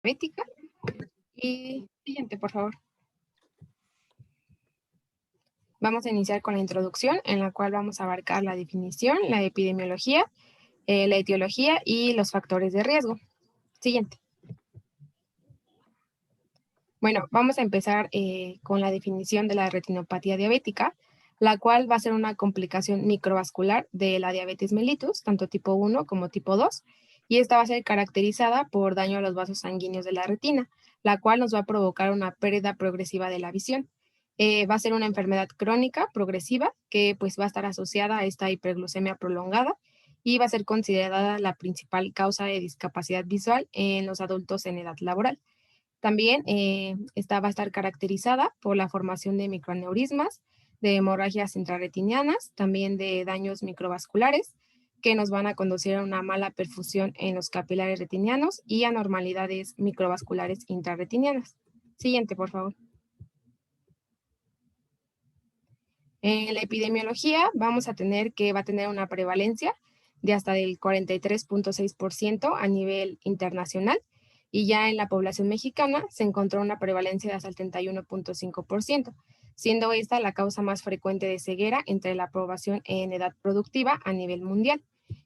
diabética. Y siguiente, por favor. Vamos a iniciar con la introducción, en la cual vamos a abarcar la definición, la epidemiología, la etiología y los factores de riesgo. Siguiente. Bueno, vamos a empezar con la definición de la retinopatía diabética, la cual va a ser una complicación microvascular de la diabetes mellitus, tanto tipo 1 como tipo 2, y esta va a ser caracterizada por daño a los vasos sanguíneos de la retina, la cual nos va a provocar una pérdida progresiva de la visión. Va a ser una enfermedad crónica progresiva que pues va a estar asociada a esta hiperglucemia prolongada y va a ser considerada la principal causa de discapacidad visual en los adultos en edad laboral. También esta va a estar caracterizada por la formación de microaneurismas, de hemorragias intrarretinianas, también de daños microvasculares que nos van a conducir a una mala perfusión en los capilares retinianos y anormalidades microvasculares intrarretinianas. Siguiente, por favor. En la epidemiología vamos a tener que va a tener una prevalencia de hasta del 43.6% a nivel internacional y ya en la población mexicana se encontró una prevalencia de hasta el 31.5%, siendo esta la causa más frecuente de ceguera entre la población en edad productiva a nivel mundial.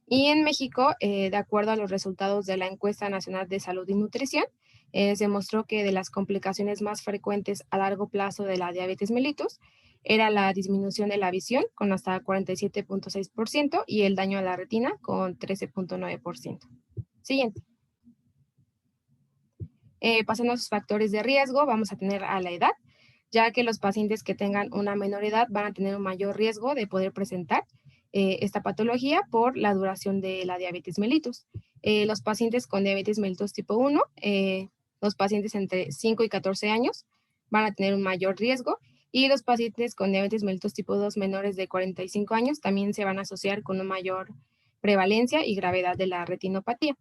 Y en México, de acuerdo a los resultados de la Encuesta Nacional de Salud y Nutrición, se mostró que de las complicaciones más frecuentes a largo plazo de la diabetes mellitus era la disminución de la visión con hasta 47.6% y el daño a la retina con 13.9%. Siguiente. Pasando a sus factores de riesgo, vamos a tener a la edad, ya que los pacientes que tengan una menor edad van a tener un mayor riesgo de poder presentar esta patología por la duración de la diabetes mellitus. Los pacientes con diabetes mellitus tipo 1, los pacientes entre 5 y 14 años van a tener un mayor riesgo y los pacientes con diabetes mellitus tipo 2 menores de 45 años también se van a asociar con una mayor prevalencia y gravedad de la retinopatía.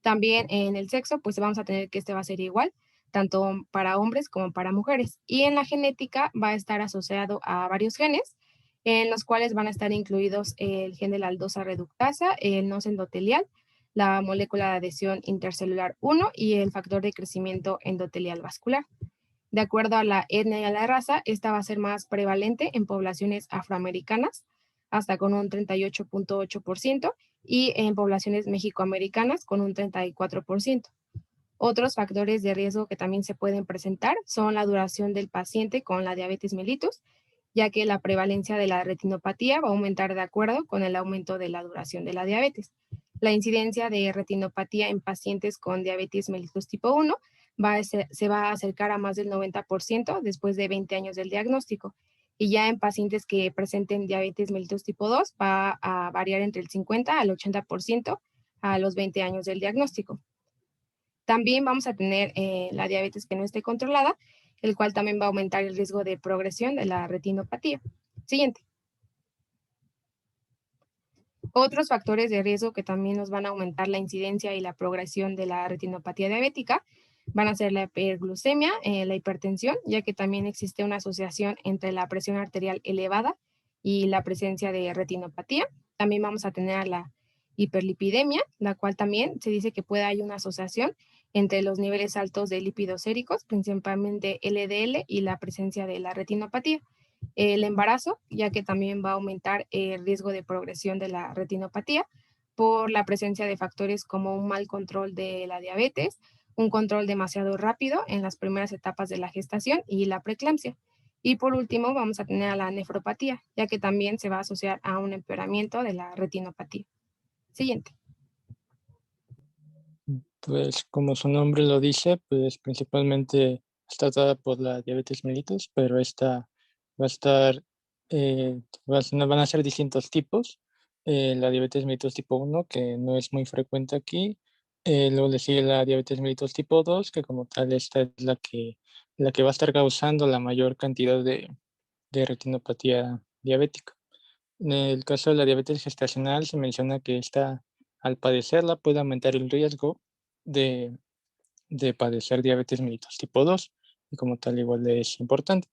También en el sexo, pues vamos a tener que este va a ser igual, tanto para hombres como para mujeres. Y en la genética va a estar asociado a varios genes, en los cuales van a estar incluidos el gen de la aldosa reductasa, el no endotelial, la molécula de adhesión intercelular 1 y el factor de crecimiento endotelial vascular. De acuerdo a la etnia y a la raza, esta va a ser más prevalente en poblaciones afroamericanas, hasta con un 38.8%, y en poblaciones mexicoamericanas con un 34%. Otros factores de riesgo que también se pueden presentar son la duración del paciente con la diabetes mellitus, ya que la prevalencia de la retinopatía va a aumentar de acuerdo con el aumento de la duración de la diabetes. La incidencia de retinopatía en pacientes con diabetes mellitus tipo 1 se va a acercar a más del 90% después de 20 años del diagnóstico. Y ya en pacientes que presenten diabetes mellitus tipo 2 va a variar entre el 50 al 80% a los 20 años del diagnóstico. También vamos a tener la diabetes que no esté controlada, el cual también va a aumentar el riesgo de progresión de la retinopatía. Siguiente. Otros factores de riesgo que también nos van a aumentar la incidencia y la progresión de la retinopatía diabética van a ser la hiperglucemia, la hipertensión, ya que también existe una asociación entre la presión arterial elevada y la presencia de retinopatía. También vamos a tener la hiperlipidemia, la cual también se dice que puede haber una asociación entre los niveles altos de lípidos séricos, principalmente LDL, y la presencia de la retinopatía. El embarazo, ya que también va a aumentar el riesgo de progresión de la retinopatía por la presencia de factores como un mal control de la diabetes, un control demasiado rápido en las primeras etapas de la gestación y la preeclampsia. Y por último, vamos a tener a la nefropatía, ya que también se va a asociar a un empeoramiento de la retinopatía. Siguiente. Pues como su nombre lo dice, pues principalmente está dada por la diabetes mellitus, pero esta va a estar, van a ser distintos tipos. La diabetes mellitus tipo 1, que no es muy frecuente aquí. Luego le sigue la diabetes mellitus tipo 2, que como tal esta es la que va a estar causando la mayor cantidad de retinopatía diabética. En el caso de la diabetes gestacional se menciona que esta, al padecerla, puede aumentar el riesgo de, de padecer diabetes mellitus tipo 2 y como tal igual es importante.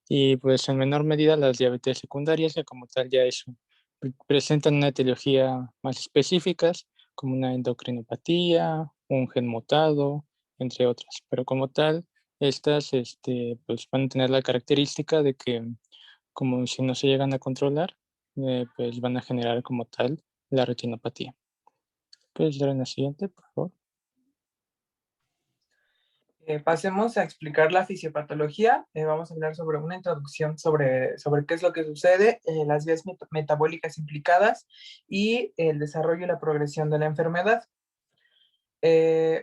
Y pues en menor medida las diabetes secundarias, que como tal ya presentan una etiología más específicas, como una endocrinopatía, un gen mutado, entre otras. Pero como tal, estas pues van a tener la característica de que, como si no se llegan a controlar, pues van a generar como tal la retinopatía. ¿Puedes dar en la siguiente, por favor? Pasemos a explicar la fisiopatología. Vamos a hablar sobre una introducción sobre qué es lo que sucede, las vías metabólicas implicadas y el desarrollo y la progresión de la enfermedad.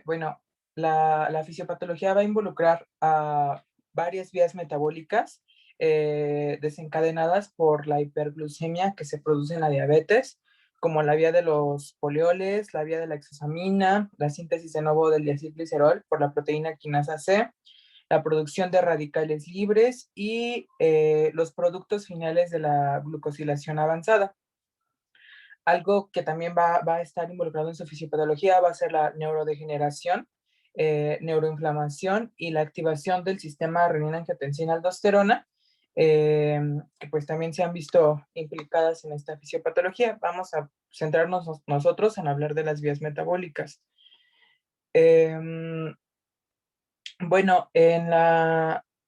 Bueno, la fisiopatología va a involucrar a varias vías metabólicas desencadenadas por la hiperglucemia que se produce en la diabetes, como la vía de los polioles, la vía de la exosamina, la síntesis de nuevo del diacilglicerol por la proteína quinasa C, la producción de radicales libres y los productos finales de la glucosilación avanzada. Algo que también va a estar involucrado en su fisiopatología va a ser la neurodegeneración, neuroinflamación y la activación del sistema renina-angiotensina-aldosterona, que pues también se han visto implicadas en esta fisiopatología. Vamos a centrarnos nosotros en hablar de las vías metabólicas. Bueno, en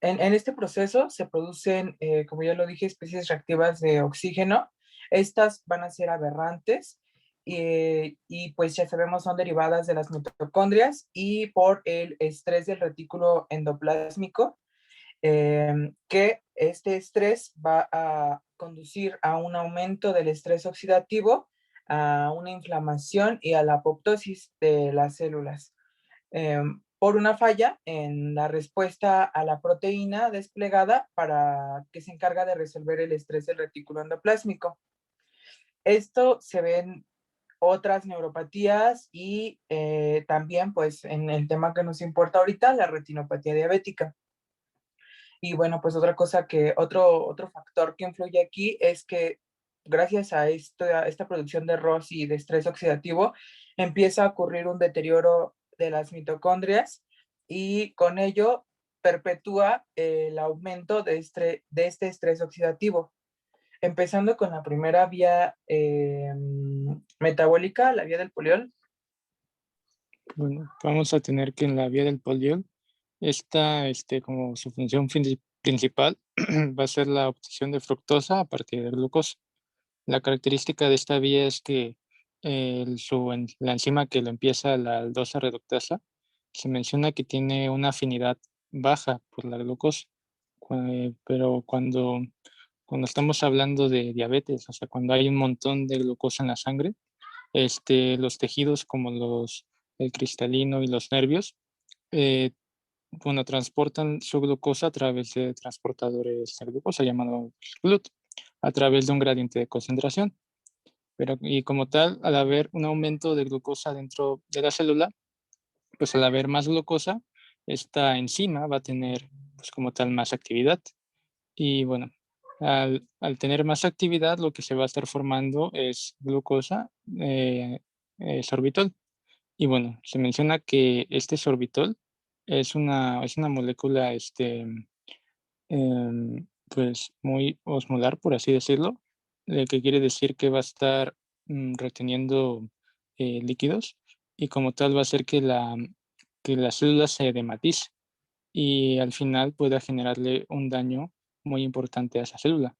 este proceso se producen, como ya lo dije, especies reactivas de oxígeno. Estas van a ser aberrantes y pues ya sabemos son derivadas de las mitocondrias y por el estrés del retículo endoplásmico, que este estrés va a conducir a un aumento del estrés oxidativo, a una inflamación y a la apoptosis de las células. Por una falla en la respuesta a la proteína desplegada para que se encarga de resolver el estrés del retículo endoplásmico. Esto se ve en otras neuropatías y también pues en el tema que nos importa ahorita, la retinopatía diabética. Y bueno, pues otra cosa otro factor que influye aquí es que gracias a esta producción de ROS y de estrés oxidativo, empieza a ocurrir un deterioro de las mitocondrias y con ello perpetúa el aumento de este estrés oxidativo. Empezando con la primera vía metabólica, la vía del poliol. Bueno, vamos a tener que en la vía del poliol, esta, como su función principal, va a ser la obtención de fructosa a partir de glucosa. La característica de esta vía es que la enzima que lo empieza, la aldosa reductasa, se menciona que tiene una afinidad baja por la glucosa, pero cuando estamos hablando de diabetes, o sea, cuando hay un montón de glucosa en la sangre, los tejidos como el cristalino y los nervios, eh, bueno, transportan su glucosa a través de transportadores de glucosa llamados GLUT, a través de un gradiente de concentración. Y como tal, al haber un aumento de glucosa dentro de la célula, pues al haber más glucosa, esta enzima va a tener, pues como tal, más actividad. Y bueno, al tener más actividad, lo que se va a estar formando es glucosa, sorbitol. Y bueno, se menciona que este sorbitol es una molécula pues muy osmolar, por así decirlo, que quiere decir que va a estar reteniendo líquidos y como tal va a hacer que la célula se dematice y al final pueda generarle un daño muy importante a esa célula.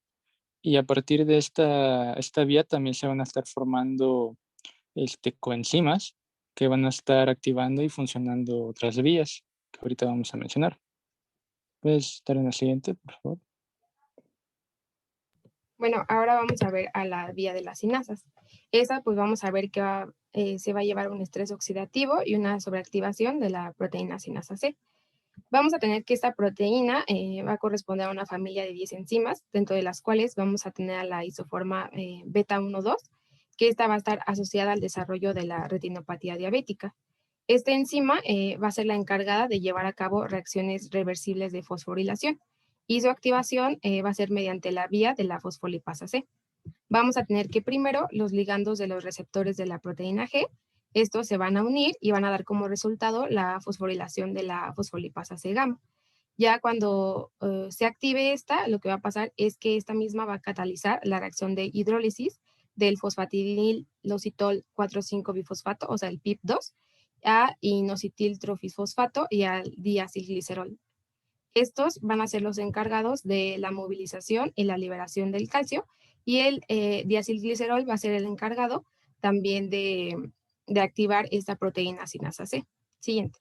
Y a partir de esta vía también se van a estar formando coenzimas que van a estar activando y funcionando otras vías que ahorita vamos a mencionar. ¿Puedes estar en la siguiente, por favor? Bueno, ahora vamos a ver a la vía de las sinasas. Esa, pues vamos a ver que se va a llevar un estrés oxidativo y una sobreactivación de la proteína sinasa C. Vamos a tener que esta proteína va a corresponder a una familia de 10 enzimas, dentro de las cuales vamos a tener a la isoforma beta 1,2, que esta va a estar asociada al desarrollo de la retinopatía diabética. Esta enzima va a ser la encargada de llevar a cabo reacciones reversibles de fosforilación y su activación va a ser mediante la vía de la fosfolipasa C. Vamos a tener que primero los ligandos de los receptores de la proteína G, estos se van a unir y van a dar como resultado la fosforilación de la fosfolipasa C gamma. Ya cuando se active esta, lo que va a pasar es que esta misma va a catalizar la reacción de hidrólisis del fosfatidilositol 4,5-bifosfato, o sea, el PIP2, a inositriltrofisfosfato y al diacilglicerol. Estos van a ser los encargados de la movilización y la liberación del calcio, y el diacilglicerol va a ser el encargado también de activar esta proteína sinasa C. Siguiente.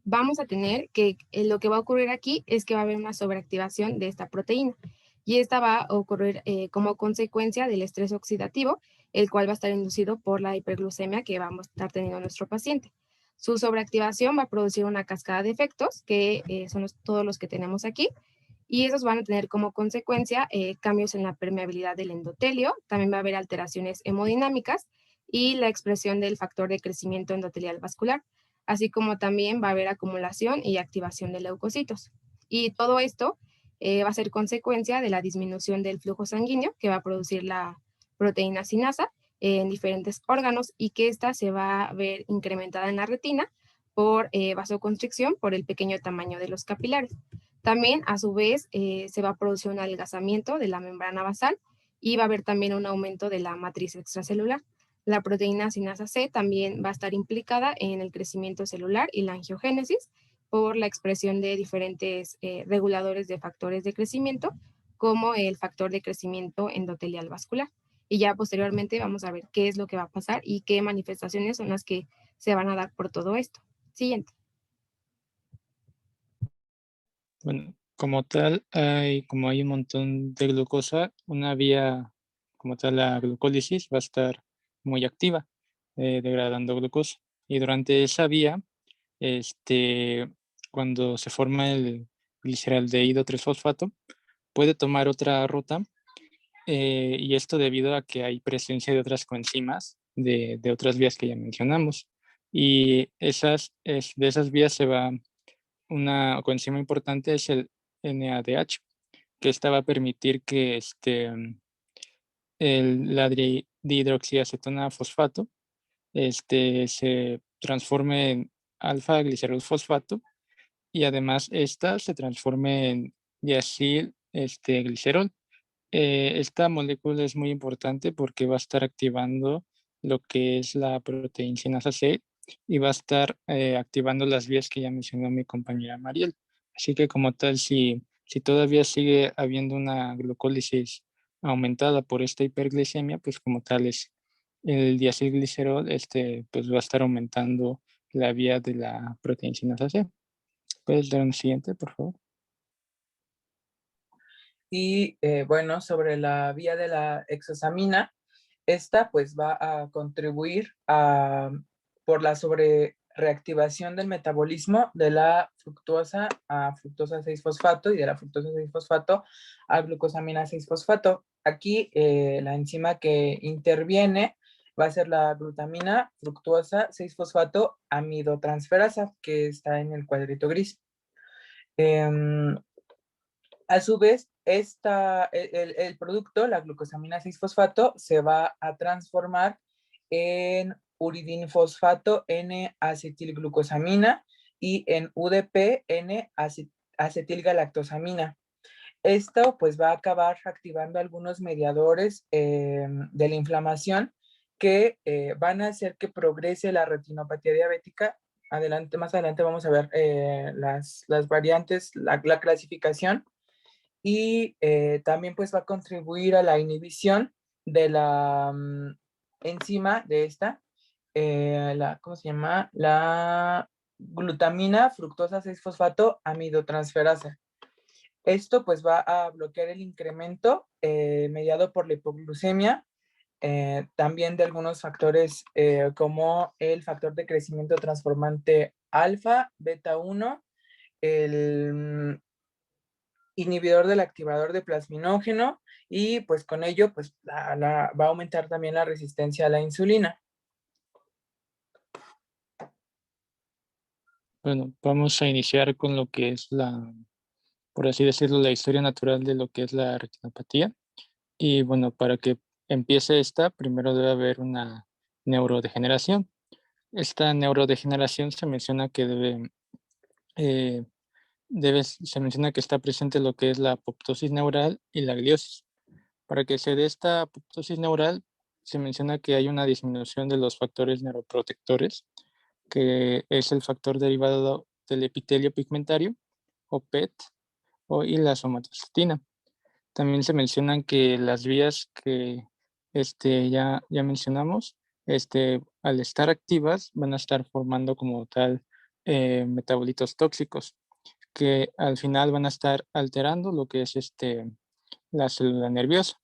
Vamos a tener que lo que va a ocurrir aquí es que va a haber una sobreactivación de esta proteína, y esta va a ocurrir como consecuencia del estrés oxidativo, el cual va a estar inducido por la hiperglucemia que vamos a estar teniendo nuestro paciente. Su sobreactivación va a producir una cascada de efectos, que son todos los que tenemos aquí, y esos van a tener como consecuencia cambios en la permeabilidad del endotelio. También va a haber alteraciones hemodinámicas y la expresión del factor de crecimiento endotelial vascular, así como también va a haber acumulación y activación de leucocitos. Y todo esto va a ser consecuencia de la disminución del flujo sanguíneo que va a producir la proteína sinasa en diferentes órganos, y que ésta se va a ver incrementada en la retina por vasoconstricción por el pequeño tamaño de los capilares. También, a su vez, se va a producir un adelgazamiento de la membrana basal, y va a haber también un aumento de la matriz extracelular. La proteína sinasa C también va a estar implicada en el crecimiento celular y la angiogénesis por la expresión de diferentes reguladores de factores de crecimiento, como el factor de crecimiento endotelial vascular. Y ya posteriormente vamos a ver qué es lo que va a pasar y qué manifestaciones son las que se van a dar por todo esto. Siguiente. Bueno, como tal, como hay un montón de glucosa, una vía como tal, la glucólisis, va a estar muy activa, degradando glucosa. Y durante esa vía, cuando se forma el gliceraldehído 3-fosfato, puede tomar otra ruta, y esto debido a que hay presencia de otras coenzimas de otras vías que ya mencionamos. Y de esas vías se va, una coenzima importante es el NADH, que esta va a permitir que la dihidroxiacetona fosfato se transforme en alfa glicerol fosfato, y además esta se transforme en diacil glicerol. Esta molécula es muy importante porque va a estar activando lo que es la proteína sinasa C, y va a estar activando las vías que ya mencionó mi compañera Mariel. Así que como tal, si todavía sigue habiendo una glucólisis aumentada por esta hiperglicemia, pues como tal es el diacilglicerol, pues va a estar aumentando la vía de la proteína sinasa C. ¿Puedes dar un siguiente, por favor? Y bueno, sobre la vía de la hexosamina, esta pues va a contribuir por la sobrereactivación del metabolismo de la fructosa a fructosa 6-fosfato, y de la fructosa 6-fosfato a glucosamina 6-fosfato. Aquí la enzima que interviene va a ser la glutamina fructuosa 6-fosfato amidotransferasa, que está en el cuadrito gris. A su vez, el producto, la glucosamina 6-fosfato, se va a transformar en uridinfosfato N-acetilglucosamina y en UDP N-acetilgalactosamina. Esto pues va a acabar activando algunos mediadores de la inflamación que van a hacer que progrese la retinopatía diabética. Más adelante vamos a ver las variantes, la clasificación. Y también pues va a contribuir a la inhibición de la enzima de esta, ¿cómo se llama? La glutamina fructosa 6-fosfato amidotransferasa. Esto pues va a bloquear el incremento mediado por la hipoglucemia, también de algunos factores como el factor de crecimiento transformante alfa, beta 1, el inhibidor del activador de plasminógeno, y pues con ello pues va a aumentar también la resistencia a la insulina. Bueno, vamos a iniciar con lo que es por así decirlo, la historia natural de lo que es la retinopatía. Y bueno, para que empiece esta, primero debe haber una neurodegeneración. Esta neurodegeneración se menciona que eh, se menciona que está presente lo que es la apoptosis neural y la gliosis. Para que se dé esta apoptosis neural, se menciona que hay una disminución de los factores neuroprotectores, que es el factor derivado del epitelio pigmentario, o PET, y la somatostatina. También se mencionan que las vías que ya mencionamos, al estar activas, van a estar formando como tal metabolitos tóxicos, que al final van a estar alterando lo que es la célula nerviosa.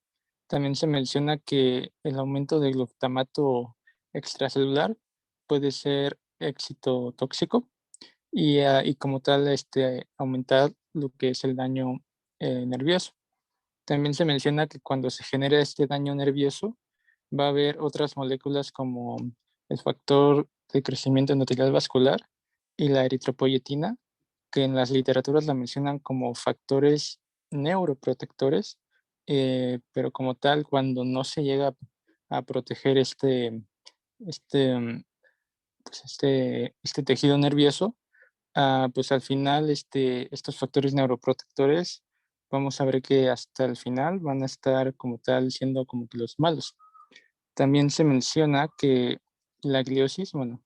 También se menciona que el aumento del glutamato extracelular puede ser excitotóxico y como tal aumentar lo que es el daño nervioso. También se menciona que cuando se genera este daño nervioso, va a haber otras moléculas como el factor de crecimiento endotelial vascular y la eritropoyetina, que en las literaturas la mencionan como factores neuroprotectores, pero como tal, cuando no se llega a proteger este, este tejido nervioso, pues al final estos factores neuroprotectores, vamos a ver que hasta el final van a estar como tal siendo como que los malos. También se menciona que la gliosis, bueno,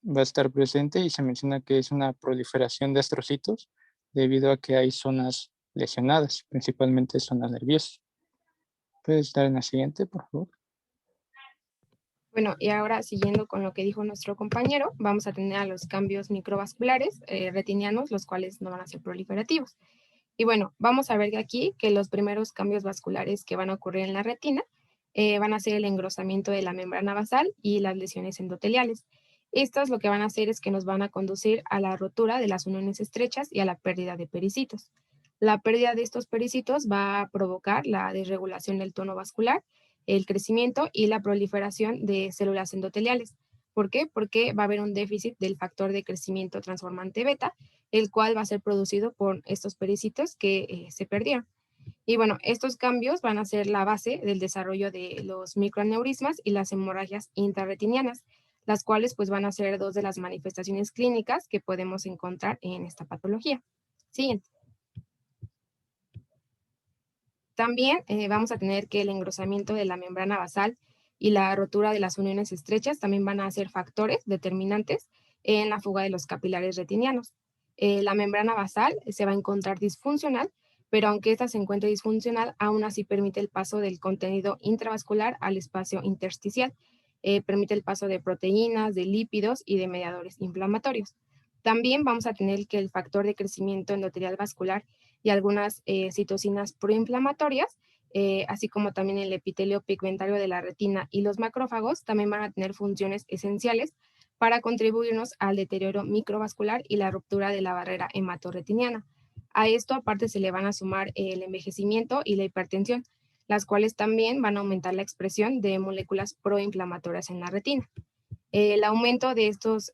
va a estar presente y se menciona que es una proliferación de astrocitos debido a que hay zonas lesionadas, principalmente zonas nerviosas. ¿Puedes dar en la siguiente, por favor? Bueno, y ahora siguiendo con lo que dijo nuestro compañero, vamos a tener a los cambios microvasculares retinianos, los cuales no van a ser proliferativos. Y bueno, vamos a ver aquí que los primeros cambios vasculares que van a ocurrir en la retina van a ser el engrosamiento de la membrana basal y las lesiones endoteliales. Estos lo que van a hacer es que nos van a conducir a la rotura de las uniones estrechas y a la pérdida de pericitos. La pérdida de estos pericitos va a provocar la desregulación del tono vascular, el crecimiento y la proliferación de células endoteliales. ¿Por qué? Porque va a haber un déficit del factor de crecimiento transformante beta, el cual va a ser producido por estos pericitos que se perdieron. Y bueno, estos cambios van a ser la base del desarrollo de los microaneurismas y las hemorragias intrarretinianas, las cuales pues van a ser dos de las manifestaciones clínicas que podemos encontrar en esta patología. Siguiente. También vamos a tener que el engrosamiento de la membrana basal y la rotura de las uniones estrechas también van a ser factores determinantes en la fuga de los capilares retinianos. La membrana basal se va a encontrar disfuncional, pero aunque esta se encuentre disfuncional, aún así permite el paso del contenido intravascular al espacio intersticial. Permite el paso de proteínas, de lípidos y de mediadores inflamatorios. También vamos a tener que el factor de crecimiento endotelial vascular y algunas citocinas proinflamatorias, así como también el epitelio pigmentario de la retina y los macrófagos, también van a tener funciones esenciales para contribuirnos al deterioro microvascular y la ruptura de la barrera hematorretiniana. A esto aparte se le van a sumar el envejecimiento y la hipertensión, las cuales también van a aumentar la expresión de moléculas proinflamatorias en la retina. El aumento de estos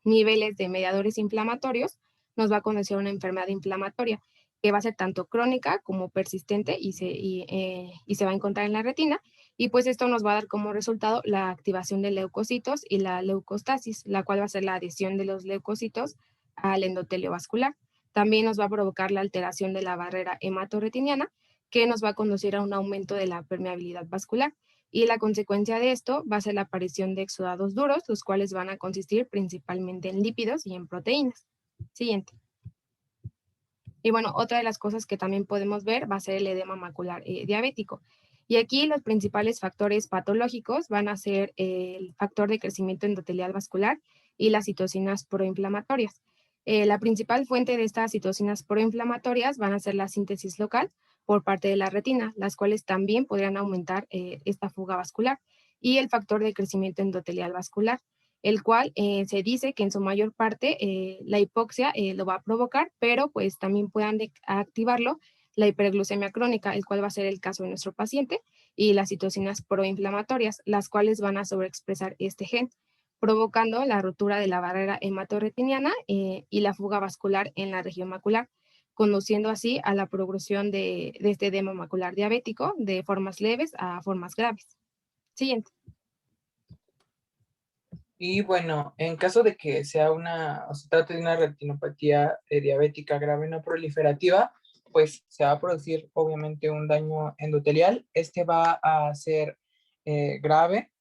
niveles de mediadores inflamatorios nos va a conducir a una enfermedad inflamatoria que va a ser tanto crónica como persistente y se va a encontrar en la retina. Y pues esto nos va a dar como resultado la activación de leucocitos y la leucostasis, la cual va a ser la adhesión de los leucocitos al endotelio vascular. También nos va a provocar la alteración de la barrera hematorretiniana, que nos va a conducir a un aumento de la permeabilidad vascular. Y la consecuencia de esto va a ser la aparición de exudados duros, los cuales van a consistir principalmente en lípidos y en proteínas. Siguiente. Y bueno, otra de las cosas que también podemos ver va a ser el edema macular diabético. Y aquí los principales factores patológicos van a ser el factor de crecimiento endotelial vascular y las citocinas proinflamatorias. La principal fuente de estas citocinas proinflamatorias van a ser la síntesis local por parte de la retina, las cuales también podrían aumentar esta fuga vascular, y el factor de crecimiento endotelial vascular, el cual se dice que en su mayor parte la hipoxia lo va a provocar, pero pues también puedan activarlo la hiperglucemia crónica, el cual va a ser el caso de nuestro paciente, y las citocinas proinflamatorias, las cuales van a sobreexpresar este gen, provocando la rotura de la barrera hematorretiniana y la fuga vascular en la región macular, conduciendo así a la progresión de este edema macular diabético de formas leves a formas graves. Siguiente. Y bueno, en caso de que sea o se trate de una retinopatía diabética grave no proliferativa, pues se va a producir obviamente un daño endotelial. Este va a ser grave.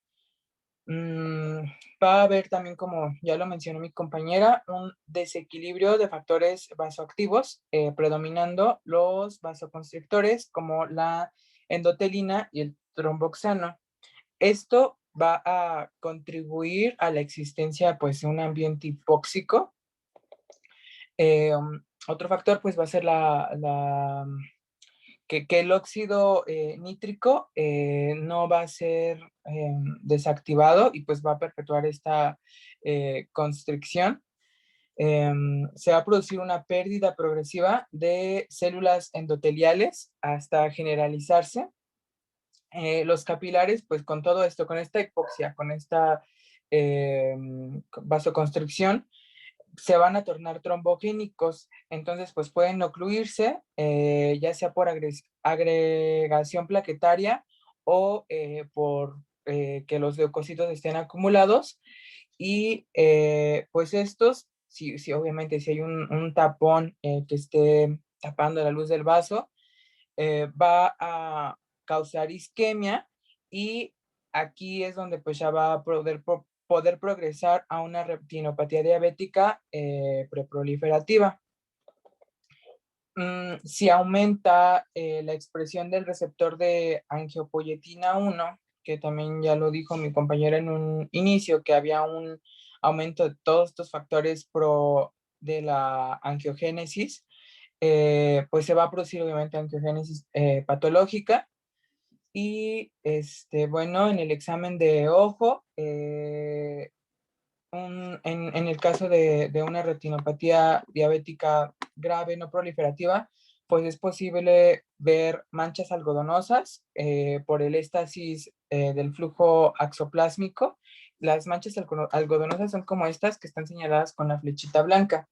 Va a haber también, como ya lo mencionó mi compañera, un desequilibrio de factores vasoactivos, predominando los vasoconstrictores como la endotelina y el tromboxano. Esto va a contribuir a la existencia pues, de un ambiente hipóxico. Otro factor pues, va a ser que el óxido nítrico no va a ser desactivado y pues va a perpetuar esta constricción. Se va a producir una pérdida progresiva de células endoteliales hasta generalizarse. Los capilares, pues con todo esto, con esta hipoxia, con esta vasoconstricción, se van a tornar trombogénicos, entonces pues pueden ocluirse, ya sea por agregación plaquetaria o por que los leucocitos estén acumulados y pues estos, si obviamente si hay un tapón que esté tapando la luz del vaso, va a causar isquemia y aquí es donde pues ya va a poder progresar a una retinopatía diabética preproliferativa. Si aumenta la expresión del receptor de angiopoyetina 1, que también ya lo dijo mi compañera en un inicio, que había un aumento de todos estos factores de la angiogénesis, pues se va a producir obviamente angiogénesis patológica. Y bueno, en el examen de ojo, en el caso de una retinopatía diabética grave no proliferativa, pues es posible ver manchas algodonosas por el éstasis del flujo axoplásmico. Las manchas algodonosas son como estas que están señaladas con la flechita blanca.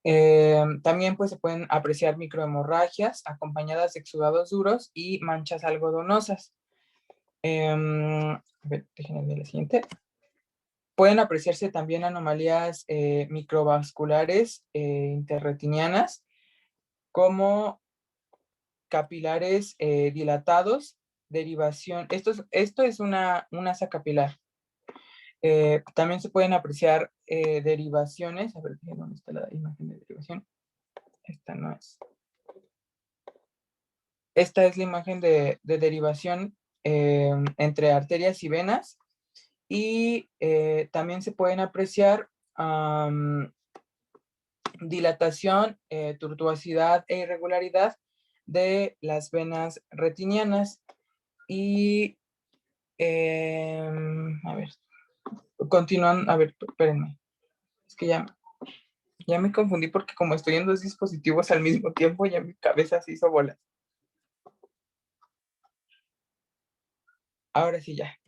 También pues se pueden apreciar microhemorragias acompañadas de exudados duros y manchas algodonosas. A ver, déjenme ver la siguiente. Pueden apreciarse también anomalías microvasculares interretinianas como capilares dilatados, derivación. Esto es una asa capilar. También se pueden apreciar derivaciones. A ver, ¿dónde está la imagen de derivación? Esta no es. Esta es la imagen de derivación entre arterias y venas. Y también se pueden apreciar dilatación, tortuosidad e irregularidad de las venas retinianas. Y, a ver, continúan, a ver, espérenme. Es que ya me confundí porque como estoy en dos dispositivos al mismo tiempo, ya mi cabeza se hizo bolas. Ahora sí, ya.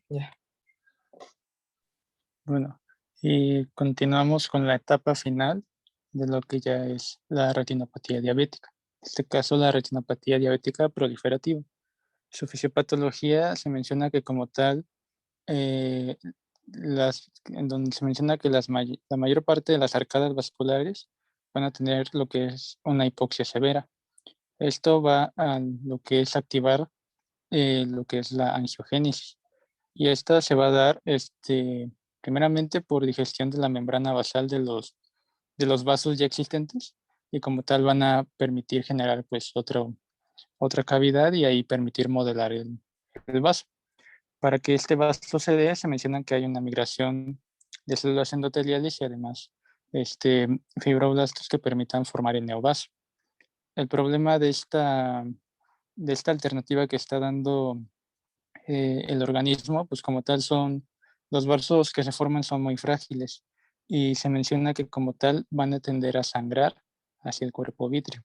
Bueno, y continuamos con la etapa final de lo que ya es la retinopatía diabética. En este caso, la retinopatía diabética proliferativa. Su fisiopatología se menciona que como tal, en donde se menciona que la mayor parte de las arcadas vasculares van a tener lo que es una hipoxia severa. Esto va a lo que es activar lo que es la angiogénesis. Y esta se va a dar primeramente por digestión de la membrana basal de los vasos ya existentes y como tal van a permitir generar pues otra cavidad y ahí permitir modelar el vaso. Para que este vaso se dé, se menciona que hay una migración de células endoteliales y además fibroblastos que permitan formar el neovaso. El problema de esta alternativa que está dando el organismo, pues como tal son, los vasos que se forman son muy frágiles y se menciona que como tal van a tender a sangrar hacia el cuerpo vítreo.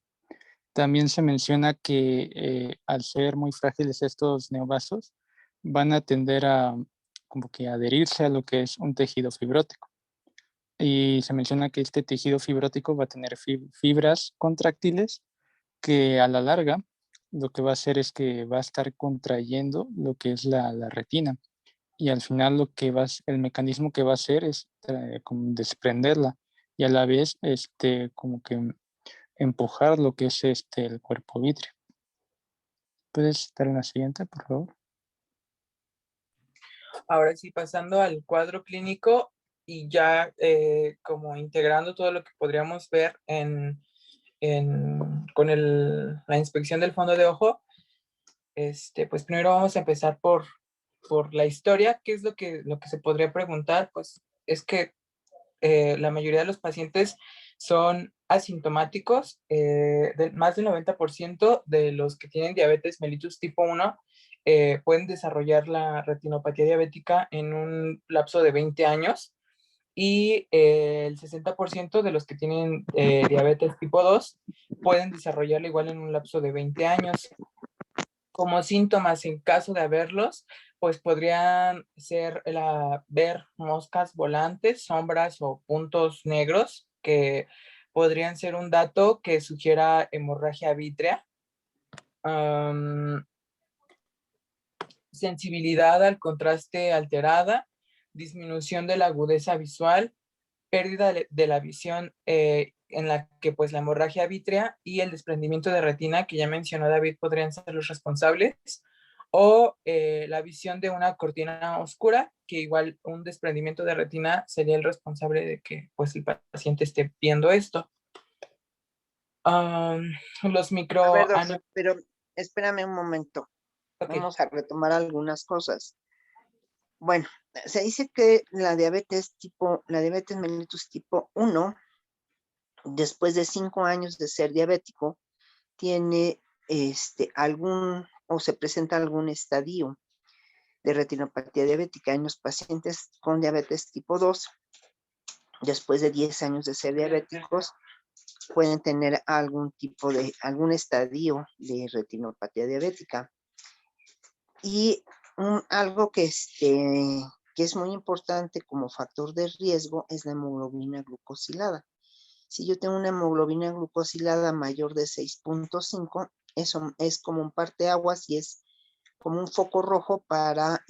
También se menciona que al ser muy frágiles estos neovasos, van a tender a como que adherirse a lo que es un tejido fibrótico. Y se menciona que este tejido fibrótico va a tener fibras contráctiles que a la larga lo que va a hacer es que va a estar contrayendo lo que es la retina y al final el mecanismo que va a hacer es como desprenderla y a la vez como que empujar lo que es el cuerpo vítreo. ¿Puedes estar en la siguiente, por favor? Ahora sí, pasando al cuadro clínico y ya como integrando todo lo que podríamos ver con la inspección del fondo de ojo, pues primero vamos a empezar por la historia. ¿Qué es lo que se podría preguntar? Pues es que la mayoría de los pacientes son asintomáticos. Más del 90% de los que tienen diabetes mellitus tipo 1 pueden desarrollar la retinopatía diabética en un lapso de 20 años y el 60% de los que tienen diabetes tipo 2 pueden desarrollarla igual en un lapso de 20 años. Como síntomas, en caso de haberlos, pues podrían ser ver moscas volantes, sombras o puntos negros, que podrían ser un dato que sugiera hemorragia vítrea. Sensibilidad al contraste alterada, disminución de la agudeza visual, pérdida de la visión en la que pues la hemorragia vítrea y el desprendimiento de retina, que ya mencionó David, podrían ser los responsables, o la visión de una cortina oscura, que igual un desprendimiento de retina sería el responsable de que pues el paciente esté viendo esto. Los A ver, micro... doctor, pero espérame un momento. Okay. Vamos a retomar algunas cosas. Bueno, se dice que la diabetes mellitus tipo 1, después de 5 años de ser diabético, tiene o se presenta algún estadio de retinopatía diabética en los pacientes con diabetes tipo 2. Después de 10 años de ser diabéticos, pueden tener algún estadio de retinopatía diabética. Y algo que es muy importante como factor de riesgo es la hemoglobina glucosilada. Si yo tengo una hemoglobina glucosilada mayor de 6.5, eso es como un parteaguas y es como un foco rojo para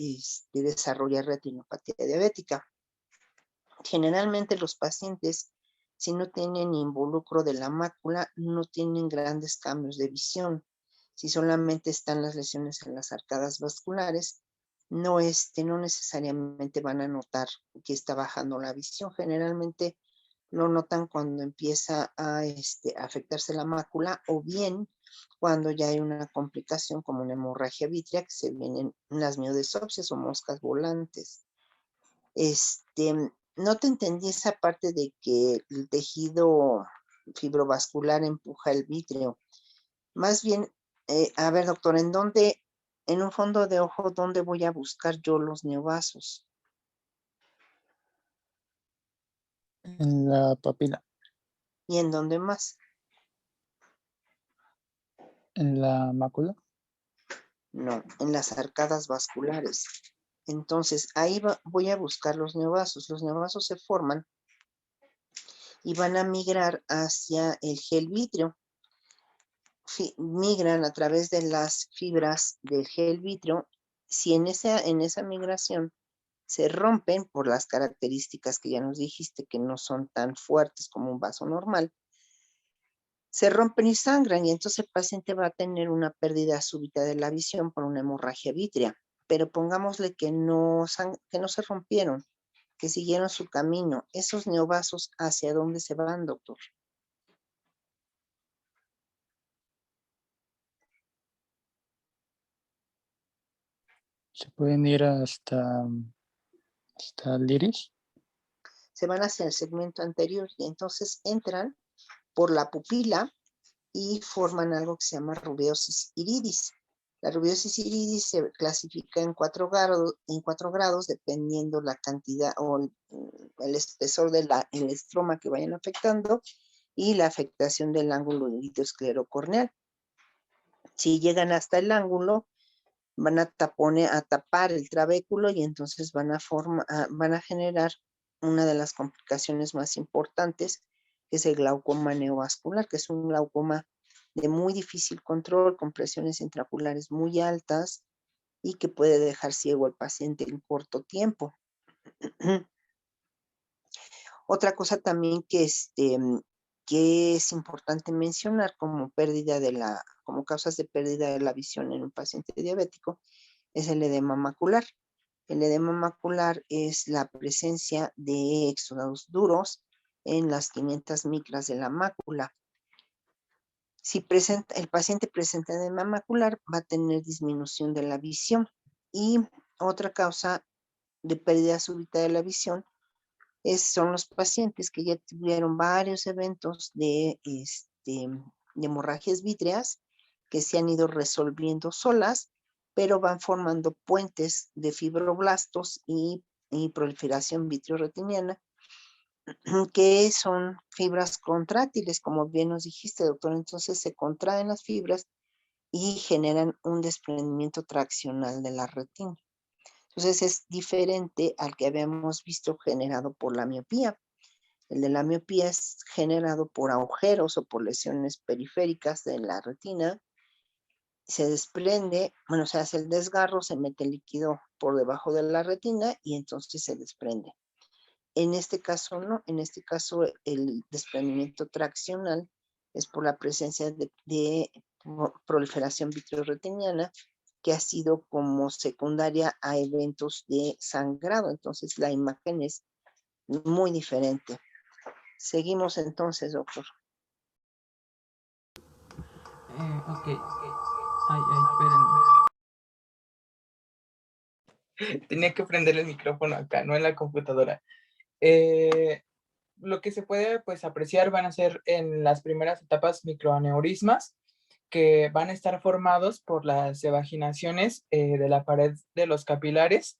desarrollar retinopatía diabética. Generalmente los pacientes, si no tienen involucro de la mácula, no tienen grandes cambios de visión. Si solamente están las lesiones en las arcadas vasculares, no necesariamente van a notar que está bajando la visión. Generalmente lo notan cuando empieza a afectarse la mácula, o bien cuando ya hay una complicación como una hemorragia vítrea, que se vienen unas miodesopsias o moscas volantes. No te entendí esa parte de que el tejido fibrovascular empuja el vítreo. Más bien, a ver, doctor, en un fondo de ojo, dónde voy a buscar yo los neovasos? En la papila, ¿Y en dónde más? en la mácula. No, en las arcadas vasculares. Entonces, ahí voy a buscar los neovasos. Los neovasos se forman y van a migrar hacia el gel vítreo. Migran a través de las fibras del gel vítreo. Si en esa migración se rompen por las características que ya nos dijiste, que no son tan fuertes como un vaso normal, se rompen y sangran, y entonces el paciente va a tener una pérdida súbita de la visión por una hemorragia vítrea. Pero pongámosle que no se rompieron, que siguieron su camino. ¿Esos neovasos hacia dónde se van, doctor? Se pueden ir hasta el iris. Se van hacia el segmento anterior y entonces entran por la pupila y forman algo que se llama rubeosis iridis. La rubeosis iridis se clasifica en 4 grados dependiendo la cantidad o el espesor del estroma que vayan afectando y la afectación del ángulo litosclerocorneal. Si llegan hasta el ángulo, van a tapar el trabéculo y entonces van a generar una de las complicaciones más importantes, que es el glaucoma neovascular, que es un glaucoma de muy difícil control, con presiones intraoculares muy altas y que puede dejar ciego al paciente en corto tiempo. Otra cosa también que es importante mencionar como causas de pérdida de la visión en un paciente diabético es el edema macular. El edema macular es la presencia de exudados duros en las 500 micras de la mácula. Si el paciente presenta edema macular, va a tener disminución de la visión. Y otra causa de pérdida súbita de la visión son los pacientes que ya tuvieron varios eventos de hemorragias vítreas que se han ido resolviendo solas, pero van formando puentes de fibroblastos y proliferación vitreoretiniana, que son fibras contráctiles, como bien nos dijiste, doctor. Entonces se contraen las fibras y generan un desprendimiento traccional de la retina. Entonces es diferente al que habíamos visto generado por la miopía. El de la miopía es generado por agujeros o por lesiones periféricas de la retina. Se desprende, bueno, se hace el desgarro, se mete el líquido por debajo de la retina y entonces se desprende. En este caso no, en este caso el desprendimiento traccional es por la presencia de proliferación vitreoretiniana que ha sido como secundaria a eventos de sangrado. Entonces la imagen es muy diferente. Seguimos entonces, doctor. Ok. Ay, espérenme. Tenía que prender el micrófono acá, no en la computadora. Lo que se puede pues apreciar van a ser en las primeras etapas microaneurismas que van a estar formados por las evaginaciones de la pared de los capilares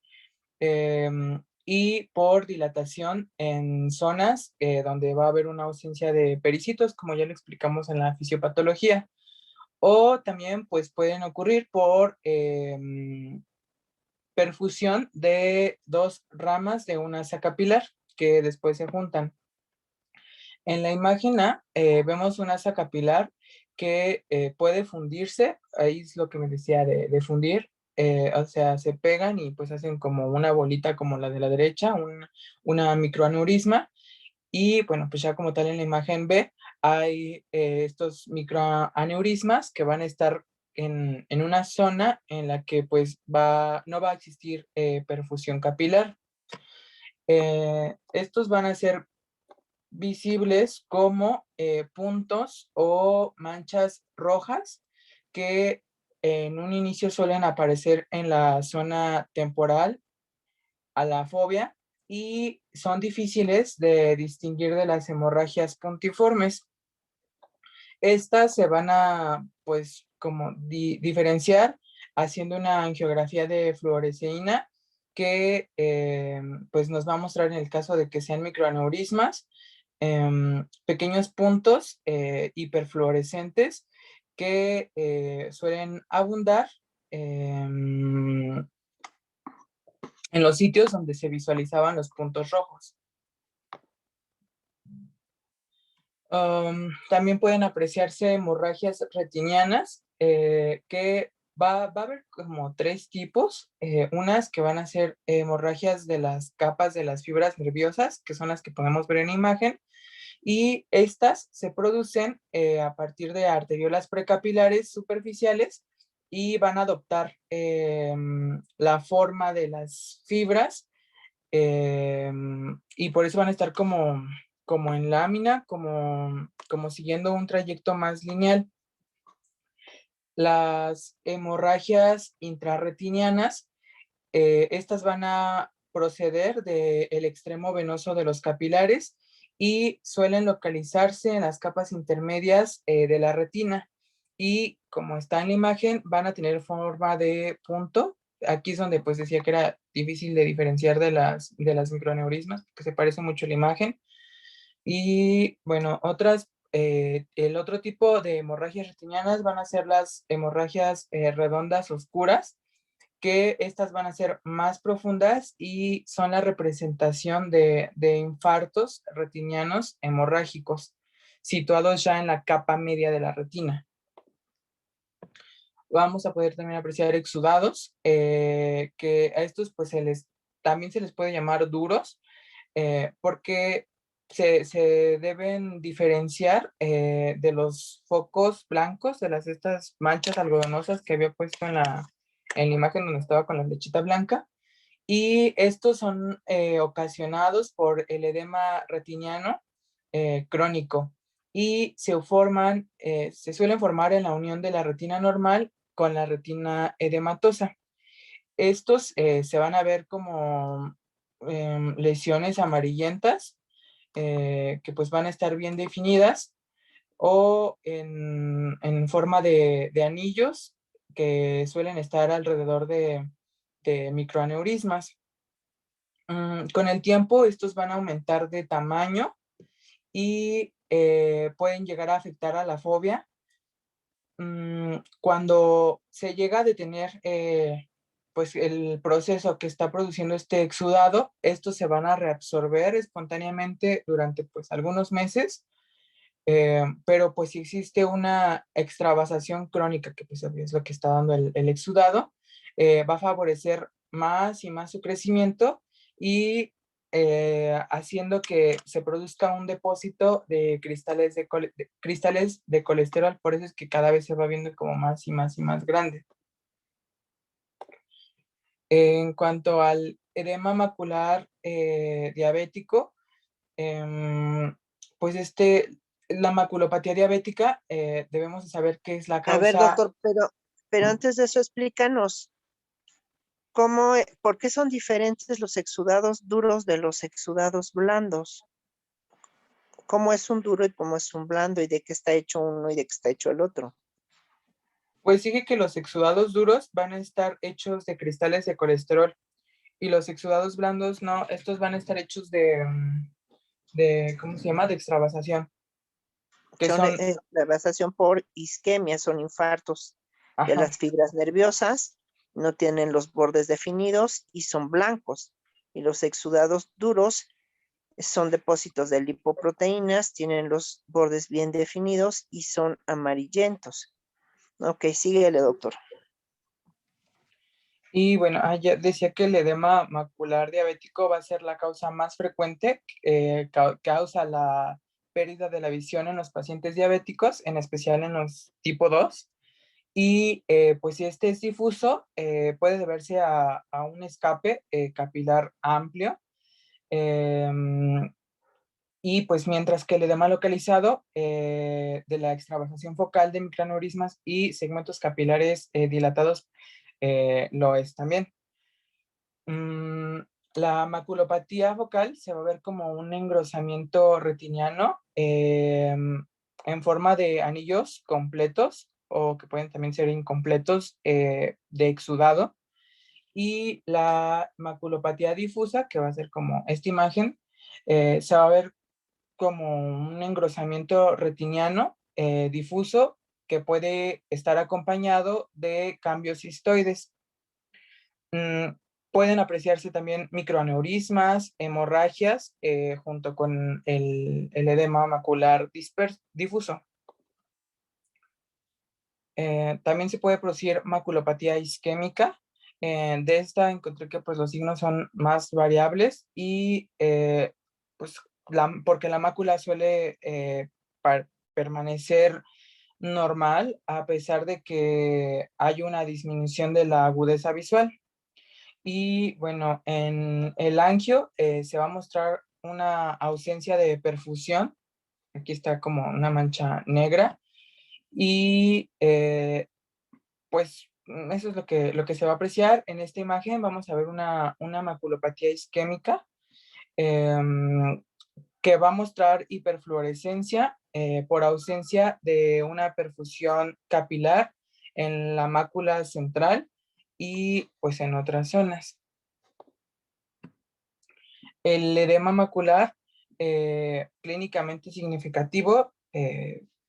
y por dilatación en zonas donde va a haber una ausencia de pericitos, como ya lo explicamos en la fisiopatología. O también pues pueden ocurrir por perfusión de dos ramas de una asa capilar que después se juntan. En la imagen A vemos una asa capilar que puede fundirse, ahí es lo que me decía de fundir, o sea, se pegan y pues hacen como una bolita como la de la derecha, una microaneurisma, y bueno, pues ya como tal en la imagen B hay estos microaneurismas que van a estar en una zona en la que pues no va a existir perfusión capilar. Estos van a ser visibles como puntos o manchas rojas que en un inicio suelen aparecer en la zona temporal a la fovea y son difíciles de distinguir de las hemorragias puntiformes. Estas se van a, pues, como diferenciar haciendo una angiografía de fluoresceína que, pues, nos va a mostrar en el caso de que sean microaneurismas, pequeños puntos hiperfluorescentes que suelen abundar en los sitios donde se visualizaban los puntos rojos. También pueden apreciarse hemorragias retinianas, que va a haber como tres tipos. Unas que van a ser hemorragias de las capas de las fibras nerviosas, que son las que podemos ver en imagen, y estas se producen a partir de arteriolas precapilares superficiales y van a adoptar la forma de las fibras y por eso van a estar como en lámina, como siguiendo un trayecto más lineal. Las hemorragias intrarretinianas, estas van a proceder del extremo venoso de los capilares y suelen localizarse en las capas intermedias de la retina. Y como está en la imagen, van a tener forma de punto. Aquí es donde pues decía que era difícil de diferenciar de las microaneurismas, que se parece mucho a la imagen. Y bueno, el otro tipo de hemorragias retinianas van a ser las hemorragias redondas oscuras, que estas van a ser más profundas y son la representación de infartos retinianos hemorrágicos, situados ya en la capa media de la retina. Vamos a poder también apreciar exudados, que a estos pues también se les puede llamar duros, porque se deben diferenciar de los focos blancos, de estas manchas algodonosas que había puesto en la imagen donde estaba con la flechita blanca, Y estos son ocasionados por el edema retiniano crónico y se suelen formar en la unión de la retina normal con la retina edematosa. Estos se van a ver como lesiones amarillentas que pues van a estar bien definidas o en forma de anillos que suelen estar alrededor de microaneurismas. Con el tiempo estos van a aumentar de tamaño y pueden llegar a afectar a la fobia. Cuando se llega a detener pues el proceso que está produciendo este exudado, estos se van a reabsorber espontáneamente durante pues algunos meses, pero pues si existe una extravasación crónica, que pues es lo que está dando el exudado, va a favorecer más y más su crecimiento y haciendo que se produzca un depósito de cristales de colesterol. Por eso es que cada vez se va viendo como más y más y más grande. En cuanto al edema macular diabético, pues la maculopatía diabética, debemos de saber qué es la A ver, causa. doctor, pero antes de eso explícanos por qué son diferentes los exudados duros de los exudados blandos. ¿Cómo es un duro y cómo es un blando y de qué está hecho uno y de qué está hecho el otro? Pues sigue que los exudados duros van a estar hechos de cristales de colesterol y los exudados blandos no, estos van a estar hechos ¿cómo se llama? De extravasación, que Son son, extravasación por isquemia, son infartos de ajá, las fibras nerviosas, no tienen los bordes definidos y son blancos. Y los exudados duros son depósitos de lipoproteínas, tienen los bordes bien definidos y son amarillentos. Ok, síguele, doctor. y bueno, ya decía que el edema macular diabético va a ser la causa más frecuente, causa la pérdida de la visión en los pacientes diabéticos, en especial en los tipo 2. Y pues si este es difuso, puede deberse a un escape capilar amplio. Y pues mientras que el edema localizado de la extravasación focal de microaneurismas y segmentos capilares dilatados lo es también. La maculopatía focal se va a ver como un engrosamiento retiniano en forma de anillos completos o que pueden también ser incompletos de exudado. Y la maculopatía difusa, que va a ser como esta imagen, se va a ver como un engrosamiento retiniano difuso que puede estar acompañado de cambios cistoides. Pueden apreciarse también microaneurismas, hemorragias, junto con el edema macular difuso. También se puede producir maculopatía isquémica. De esta encontré que pues, los signos son más variables y pues, porque la mácula suele permanecer normal a pesar de que hay una disminución de la agudeza visual. Y bueno, en el angio se va a mostrar una ausencia de perfusión. Aquí está como una mancha negra. Y pues eso es lo que se va a apreciar. En esta imagen vamos a ver una maculopatía isquémica que va a mostrar hiperfluorescencia por ausencia de una perfusión capilar en la mácula central y pues en otras zonas. El edema macular clínicamente significativo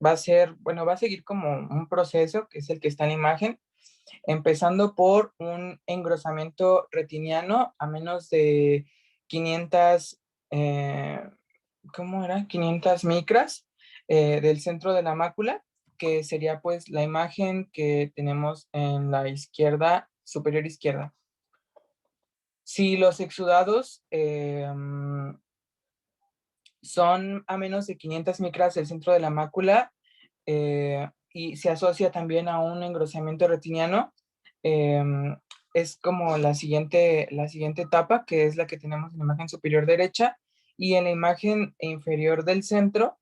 va a seguir como un proceso que es el que está en la imagen, empezando por un engrosamiento retiniano a menos de 500, ¿cómo era? 500 micras del centro de la mácula, que sería pues la imagen que tenemos en la izquierda, superior izquierda. Si los exudados son a menos de 500 micras del centro de la mácula y se asocia también a un engrosamiento retiniano, es como la siguiente etapa, que es la que tenemos en la imagen superior derecha, y en la imagen inferior del centro,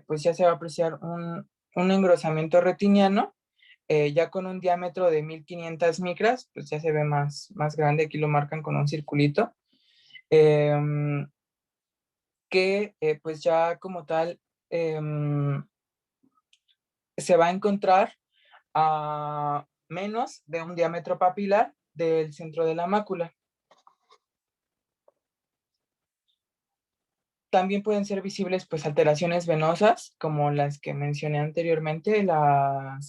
pues ya se va a apreciar un engrosamiento retiniano, ya con un diámetro de 1500 micras, pues ya se ve más grande, aquí lo marcan con un circulito, que pues ya como tal se va a encontrar a menos de un diámetro papilar del centro de la mácula. También pueden ser visibles pues alteraciones venosas, como las que mencioné anteriormente. En la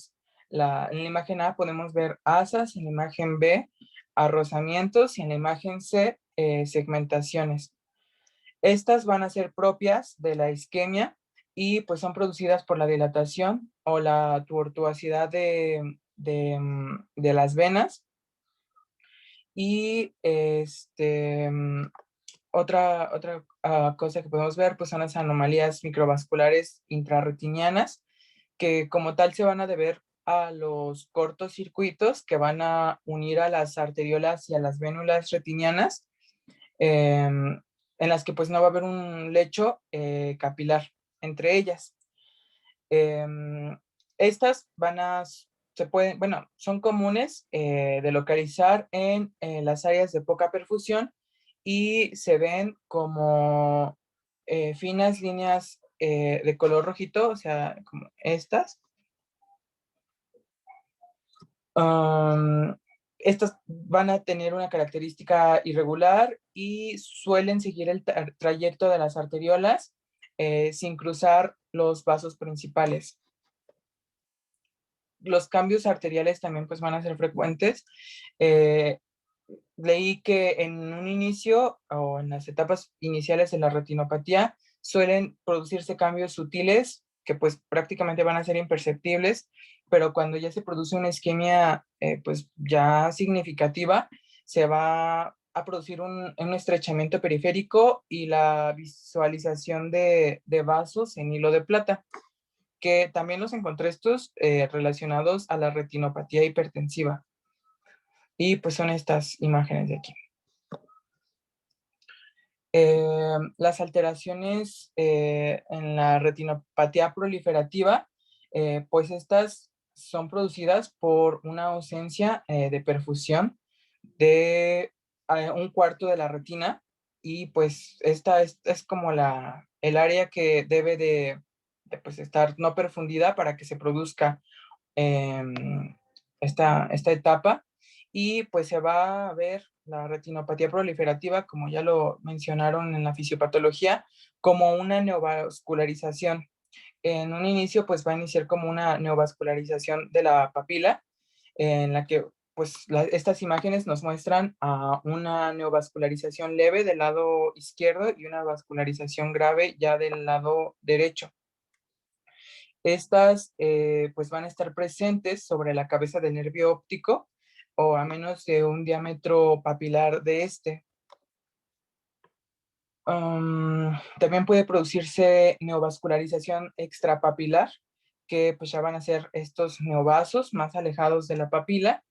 imagen A podemos ver asas, en la imagen B arrozamientos y en la imagen C segmentaciones. Estas van a ser propias de la isquemia y pues son producidas por la dilatación o la tortuosidad de las venas. Y otra cosa que podemos ver pues son las anomalías microvasculares intrarretinianas, que como tal se van a deber a los cortocircuitos que van a unir a las arteriolas y a las vénulas retinianas, en las que pues no va a haber un lecho capilar entre ellas. Estas bueno, son comunes de localizar en las áreas de poca perfusión y se ven como finas líneas de color rojito, o sea, como estas. Estas van a tener una característica irregular y suelen seguir el trayecto de las arteriolas sin cruzar los vasos principales. Los cambios arteriales también pues van a ser frecuentes. Leí que en un inicio o en las etapas iniciales de la retinopatía suelen producirse cambios sutiles que pues prácticamente van a ser imperceptibles, pero cuando ya se produce una isquemia pues ya significativa, se va a producir un estrechamiento periférico y la visualización de vasos en hilo de plata, que también los encontré estos relacionados a la retinopatía hipertensiva. Y pues son estas imágenes de aquí. Las alteraciones en la retinopatía proliferativa, pues estas son producidas por una ausencia de perfusión de un cuarto de la retina, y pues esta es como el área que debe de pues estar no perfundida para que se produzca esta etapa, y pues se va a ver la retinopatía proliferativa, como ya lo mencionaron en la fisiopatología, como una neovascularización. En un inicio pues va a iniciar como una neovascularización de la papila, en la que pues estas imágenes nos muestran a una neovascularización leve del lado izquierdo y una vascularización grave ya del lado derecho. Estas pues van a estar presentes sobre la cabeza del nervio óptico o a menos de un diámetro papilar de este. También puede producirse neovascularización extrapapilar, que pues ya van a ser estos neovasos más alejados de la papila,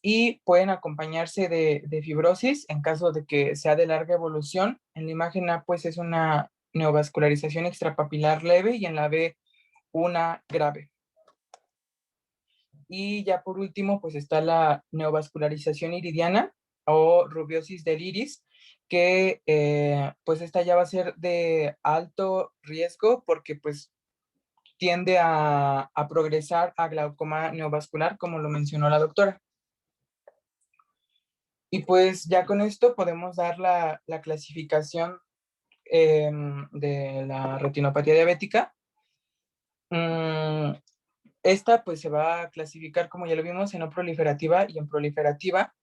y pueden acompañarse de fibrosis en caso de que sea de larga evolución. En la imagen A pues es una neovascularización extrapapilar leve y en la B una grave. Y ya por último, pues está la neovascularización iridiana o rubiosis del iris, que pues esta ya va a ser de alto riesgo porque pues tiende a progresar a glaucoma neovascular, como lo mencionó la doctora. Y pues ya con esto podemos dar la clasificación de la retinopatía diabética. Esta pues se va a clasificar, como ya lo vimos, en no proliferativa y en proliferativa,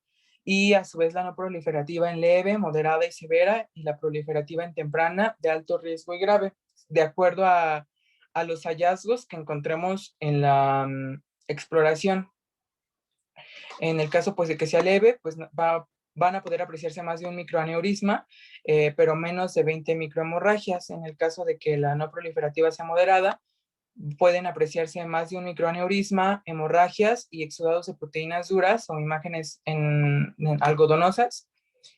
y a su vez la no proliferativa en leve, moderada y severa, y la proliferativa en temprana, de alto riesgo y grave, de acuerdo a los hallazgos que encontremos en la exploración. En el caso pues de que sea leve, pues van a poder apreciarse más de un microaneurisma, pero menos de 20 microhemorragias. En el caso de que la no proliferativa sea moderada, pueden apreciarse más de un microaneurisma, hemorragias y exudados de proteínas duras o imágenes en algodonosas.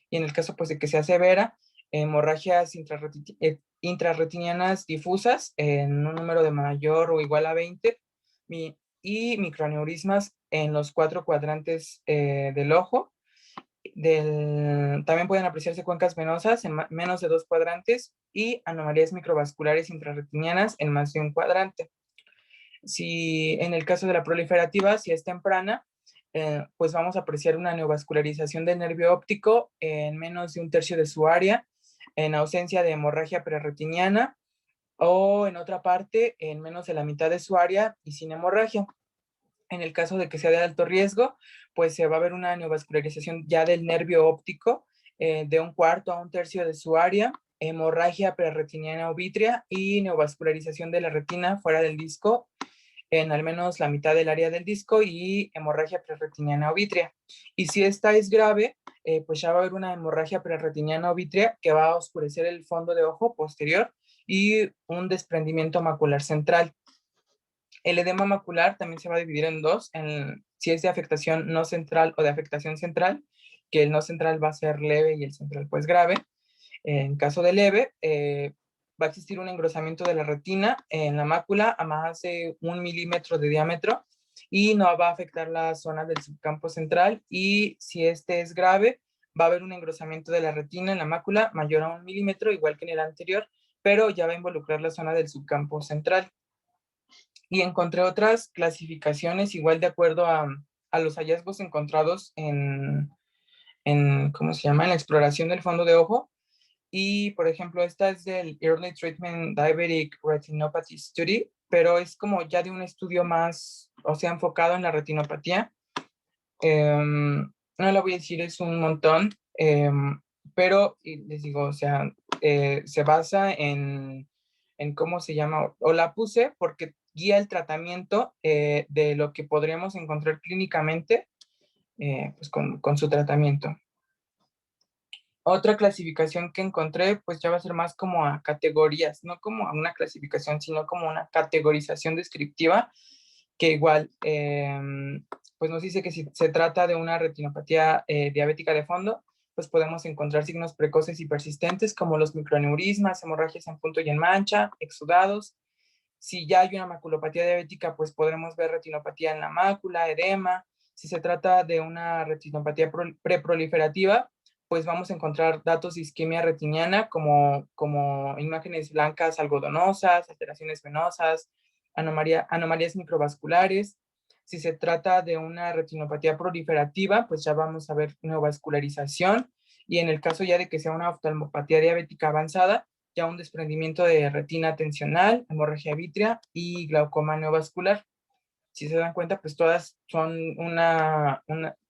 Y en el caso pues, de que sea severa, hemorragias intrarretinianas difusas en un número de mayor o igual a 20 y microaneurismas en los 4 cuadrantes del ojo. También pueden apreciarse cuencas venosas en menos de 2 cuadrantes y anomalías microvasculares intrarretinianas en más de un cuadrante. Si en el caso de la proliferativa, si es temprana, pues vamos a apreciar una neovascularización del nervio óptico en menos de un tercio de su área, en ausencia de hemorragia prerretiniana, o en otra parte, en menos de la mitad de su área y sin hemorragia. En el caso de que sea de alto riesgo, pues se va a ver una neovascularización ya del nervio óptico de un cuarto a un tercio de su área, hemorragia prerretiniana o vítrea y neovascularización de la retina fuera del disco en al menos la mitad del área del disco y hemorragia prerretiniana o vítrea. Y si esta es grave, pues ya va a haber una hemorragia prerretiniana o vítrea que va a oscurecer el fondo de ojo posterior y un desprendimiento macular central. El edema macular también se va a dividir en dos, si es de afectación no central o de afectación central, que el no central va a ser leve y el central pues grave. En caso de leve, va a existir un engrosamiento de la retina en la mácula a más de 1 milímetro de diámetro y no va a afectar la zona del subcampo central, y si este es grave, va a haber un engrosamiento de la retina en la mácula mayor a 1 milímetro, igual que en el anterior, pero ya va a involucrar la zona del subcampo central. Y encontré otras clasificaciones igual de acuerdo a los hallazgos encontrados ¿cómo se llama? En la exploración del fondo de ojo. Y, por ejemplo, esta es del Early Treatment Diabetic Retinopathy Study, pero es como ya de un estudio más, o sea, enfocado en la retinopatía. No la voy a decir, es un montón, pero les digo, o sea, se basa en cómo se llama, o la puse porque guía el tratamiento de lo que podríamos encontrar clínicamente pues con su tratamiento. Otra clasificación que encontré, pues ya va a ser más como a categorías, no como a una clasificación, sino como una categorización descriptiva, que igual, pues nos dice que si se trata de una retinopatía diabética de fondo, pues podemos encontrar signos precoces y persistentes como los microaneurismas, hemorragias en punto y en mancha, exudados. Si ya hay una maculopatía diabética, pues podremos ver retinopatía en la mácula, edema. Si se trata de una retinopatía preproliferativa, pues vamos a encontrar datos de isquemia retiniana como imágenes blancas algodonosas, alteraciones venosas, anomalías microvasculares. Si se trata de una retinopatía proliferativa, pues ya vamos a ver neovascularización. Y en el caso ya de que sea una oftalmopatía diabética avanzada, ya un desprendimiento de retina tensional, hemorragia vítrea y glaucoma neovascular. Si se dan cuenta, pues todas son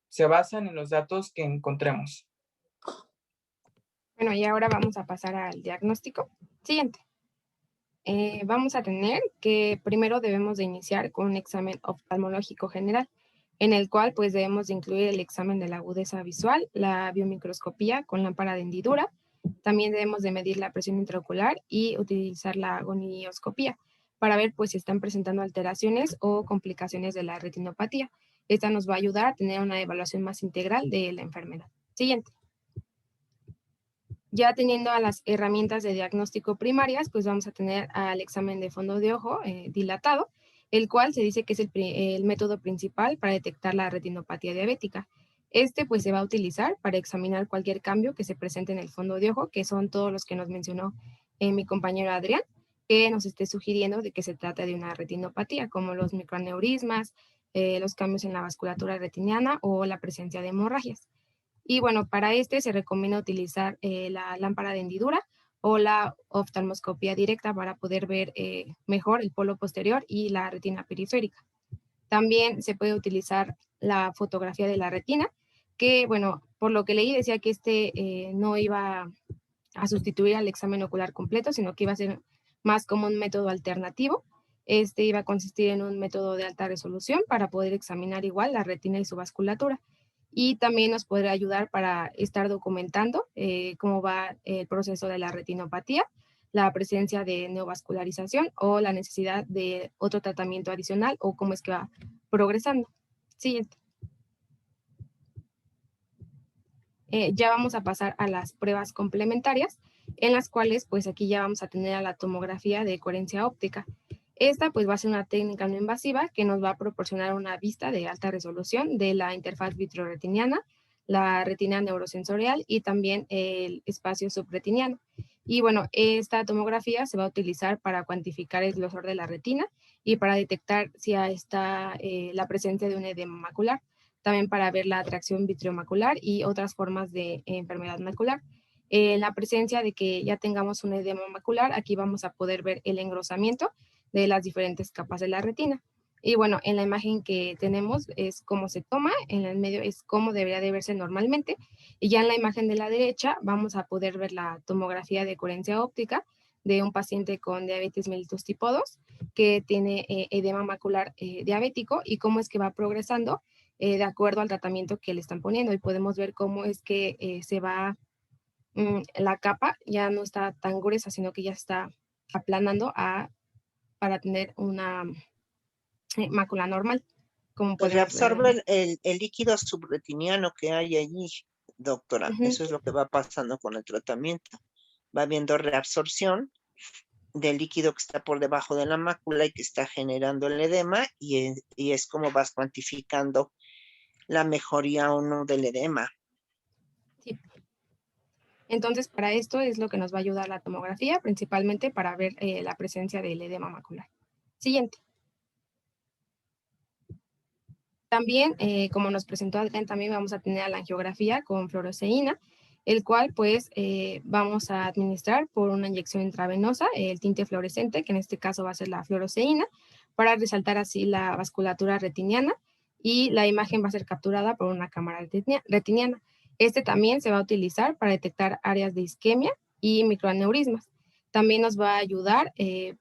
se basan en los datos que encontremos. Bueno, y ahora vamos a pasar al diagnóstico. Siguiente. Vamos a tener que primero debemos de iniciar con un examen oftalmológico general, en el cual pues debemos de incluir el examen de la agudeza visual, la biomicroscopía con lámpara de hendidura. También debemos de medir la presión intraocular y utilizar la gonioscopía para ver pues si están presentando alteraciones o complicaciones de la retinopatía. Esta nos va a ayudar a tener una evaluación más integral de la enfermedad. Siguiente. Ya teniendo a las herramientas de diagnóstico primarias, pues vamos a tener al examen de fondo de ojo dilatado, el cual se dice que es el método principal para detectar la retinopatía diabética. Este pues se va a utilizar para examinar cualquier cambio que se presente en el fondo de ojo, que son todos los que nos mencionó mi compañero Adrián, que nos esté sugiriendo de que se trata de una retinopatía, como los microaneurismas, los cambios en la vasculatura retiniana o la presencia de hemorragias. Y bueno, para este se recomienda utilizar la lámpara de hendidura o la oftalmoscopía directa para poder ver mejor el polo posterior y la retina periférica. También se puede utilizar la fotografía de la retina, que bueno, por lo que leí decía que no iba a sustituir al examen ocular completo, sino que iba a ser más como un método alternativo. Este iba a consistir en un método de alta resolución para poder examinar igual la retina y su vasculatura. Y también nos podrá ayudar para estar documentando cómo va el proceso de la retinopatía, la presencia de neovascularización o la necesidad de otro tratamiento adicional o cómo es que va progresando. Siguiente. Ya vamos a pasar a las pruebas complementarias, en las cuales pues aquí ya vamos a tener a la tomografía de coherencia óptica. Esta pues va a ser una técnica no invasiva que nos va a proporcionar una vista de alta resolución de la interfaz vitreoretiniana, la retina neurosensorial y también el espacio subretiniano. Y bueno, esta tomografía se va a utilizar para cuantificar el grosor de la retina y para detectar si está la presencia de un edema macular, también para ver la atracción vitreomacular y otras formas de enfermedad macular. La presencia de que ya tengamos un edema macular, aquí vamos a poder ver el engrosamiento de las diferentes capas de la retina. Y bueno, en la imagen que tenemos es cómo se toma, en el medio es cómo debería de verse normalmente, y ya en la imagen de la derecha vamos a poder ver la tomografía de coherencia óptica de un paciente con diabetes mellitus tipo 2 que tiene edema macular diabético y cómo es que va progresando de acuerdo al tratamiento que le están poniendo. Y podemos ver cómo es que se va, la capa ya no está tan gruesa, sino que ya está aplanando para tener una mácula normal, como Pues podemos ver. reabsorbe el líquido subretiniano que hay allí, doctora. Eso es lo que va pasando con el tratamiento. Va habiendo reabsorción del líquido que está por debajo de la mácula y que está generando el edema y es como vas cuantificando la mejoría o no del edema. Sí. Entonces, para esto es lo que nos va a ayudar la tomografía, principalmente para ver la presencia del edema macular. Siguiente. También, como nos presentó Adrián, también vamos a tener la angiografía con fluoresceína, el cual pues vamos a administrar por una inyección intravenosa el tinte fluorescente, que en este caso va a ser la fluoresceína, para resaltar así la vasculatura retiniana, y la imagen va a ser capturada por una cámara retiniana. Este también se va a utilizar para detectar áreas de isquemia y microaneurismas. También nos va a ayudar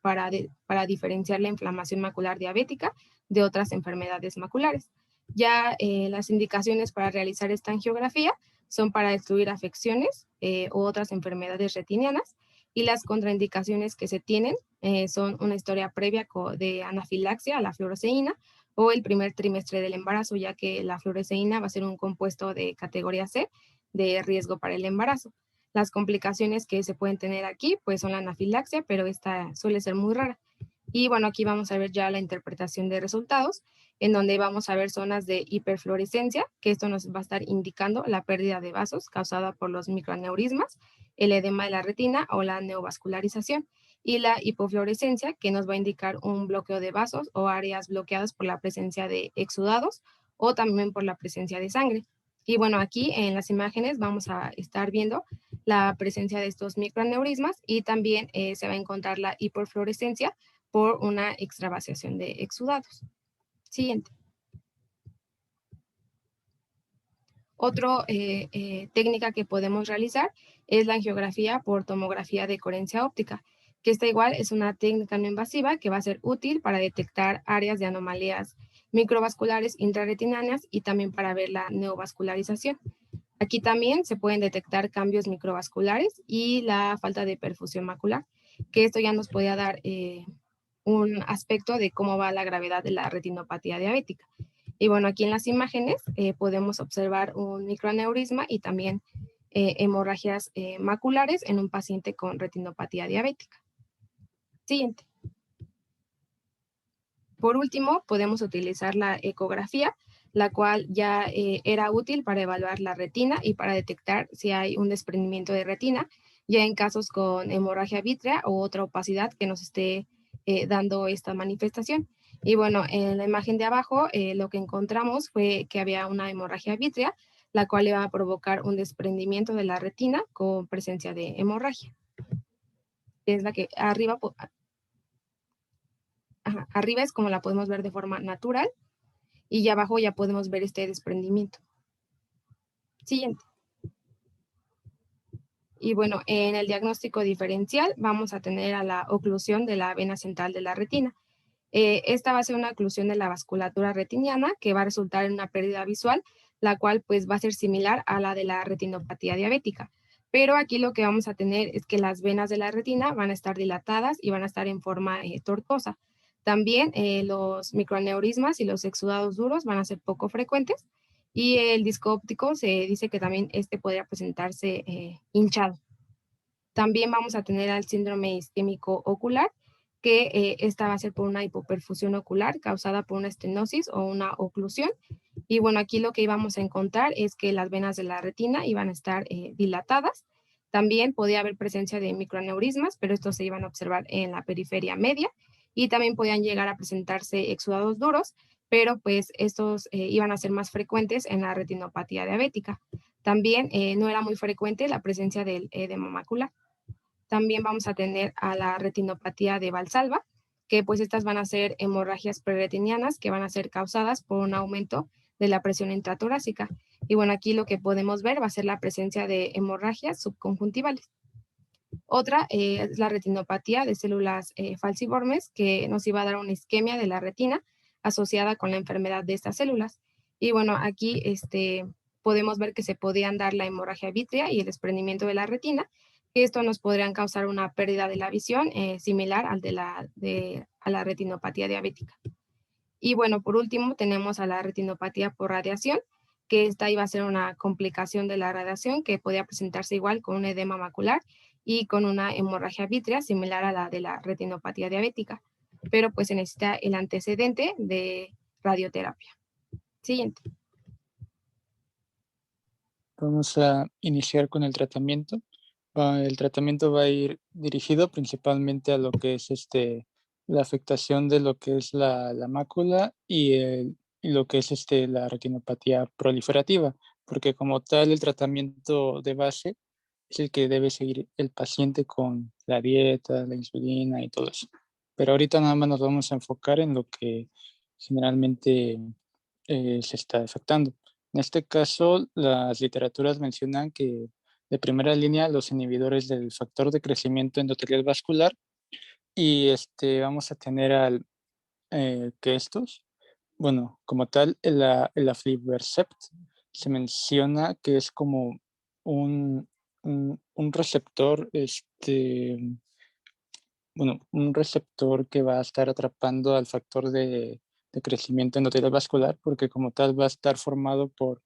para diferenciar la inflamación macular diabética de otras enfermedades maculares. Ya las indicaciones para realizar esta angiografía son para excluir afecciones u otras enfermedades retinianas, y las contraindicaciones que se tienen son una historia previa de anafilaxia a la fluoresceína o el primer trimestre del embarazo, ya que la fluoresceína va a ser un compuesto de categoría C de riesgo para el embarazo. Las complicaciones que se pueden tener aquí pues son la anafilaxia, pero esta suele ser muy rara. Y bueno, aquí vamos a ver ya la interpretación de resultados, en donde vamos a ver zonas de hiperfluorescencia, que esto nos va a estar indicando la pérdida de vasos causada por los microaneurismas, el edema de la retina o la neovascularización, y la hipofluorescencia, que nos va a indicar un bloqueo de vasos o áreas bloqueadas por la presencia de exudados o también por la presencia de sangre. Y bueno, aquí en las imágenes vamos a estar viendo la presencia de estos microaneurismas y también se va a encontrar la hiperfluorescencia por una extravasación de exudados. Siguiente. Otra técnica que podemos realizar es la angiografía por tomografía de coherencia óptica, que esta igual es una técnica no invasiva que va a ser útil para detectar áreas de anomalías microvasculares intrarretinianas y también para ver la neovascularización. Aquí también se pueden detectar cambios microvasculares y la falta de perfusión macular, que esto ya nos puede dar un aspecto de cómo va la gravedad de la retinopatía diabética. Y bueno, aquí en las imágenes podemos observar un microaneurisma y también hemorragias maculares en un paciente con retinopatía diabética. Siguiente. Por último, podemos utilizar la ecografía, la cual ya era útil para evaluar la retina y para detectar si hay un desprendimiento de retina, ya en casos con hemorragia vítrea o otra opacidad que nos esté dando esta manifestación. Y bueno, en la imagen de abajo lo que encontramos fue que había una hemorragia vítrea, la cual iba a provocar un desprendimiento de la retina con presencia de hemorragia. Es la que arriba, arriba es como la podemos ver de forma natural y ya abajo ya podemos ver este desprendimiento. Siguiente. Y bueno, en el diagnóstico diferencial vamos a tener a la oclusión de la vena central de la retina. Esta va a ser una oclusión de la vasculatura retiniana que va a resultar en una pérdida visual, la cual pues va a ser similar a la de la retinopatía diabética. Pero aquí lo que vamos a tener es que las venas de la retina van a estar dilatadas y van a estar en forma tortuosa. También los microaneurismas y los exudados duros van a ser poco frecuentes, y el disco óptico se dice que también podría presentarse hinchado. También vamos a tener al síndrome isquémico ocular, que esta va a ser por una hipoperfusión ocular causada por una estenosis o una oclusión. Y bueno, aquí lo que íbamos a encontrar es que las venas de la retina iban a estar dilatadas. También podía haber presencia de microaneurismas, pero estos se iban a observar en la periferia media, y también podían llegar a presentarse exudados duros, pero pues estos iban a ser más frecuentes en la retinopatía diabética. También no era muy frecuente la presencia del edema macular. También vamos a tener a la retinopatía de Valsalva, que pues estas van a ser hemorragias preretinianas que van a ser causadas por un aumento de la presión intratorácica. Y bueno, aquí lo que podemos ver va a ser la presencia de hemorragias subconjuntivales. Otra es la retinopatía de células falciformes, que nos iba a dar una isquemia de la retina asociada con la enfermedad de estas células. Y bueno, aquí podemos ver que se podían dar la hemorragia vítrea y el desprendimiento de la retina, que esto nos podrían causar una pérdida de la visión similar al a la retinopatía diabética. Y bueno, por último tenemos a la retinopatía por radiación, que esta iba a ser una complicación de la radiación que podía presentarse igual con un edema macular y con una hemorragia vítrea similar a la de la retinopatía diabética, pero pues se necesita el antecedente de radioterapia. Siguiente. Vamos a iniciar con el tratamiento. El tratamiento va a ir dirigido principalmente a lo que es la afectación de lo que es la mácula y lo que es la retinopatía proliferativa, porque como tal el tratamiento de base es el que debe seguir el paciente con la dieta, la insulina y todo eso. Pero ahorita nada más nos vamos a enfocar en lo que generalmente se está afectando. En este caso, las literaturas mencionan que de primera línea los inhibidores del factor de crecimiento endotelial vascular, y vamos a tener que estos, bueno, como tal, el aflibercept se menciona que es como un receptor, bueno, un receptor que va a estar atrapando al factor de crecimiento endotelial vascular, porque como tal va a estar formado por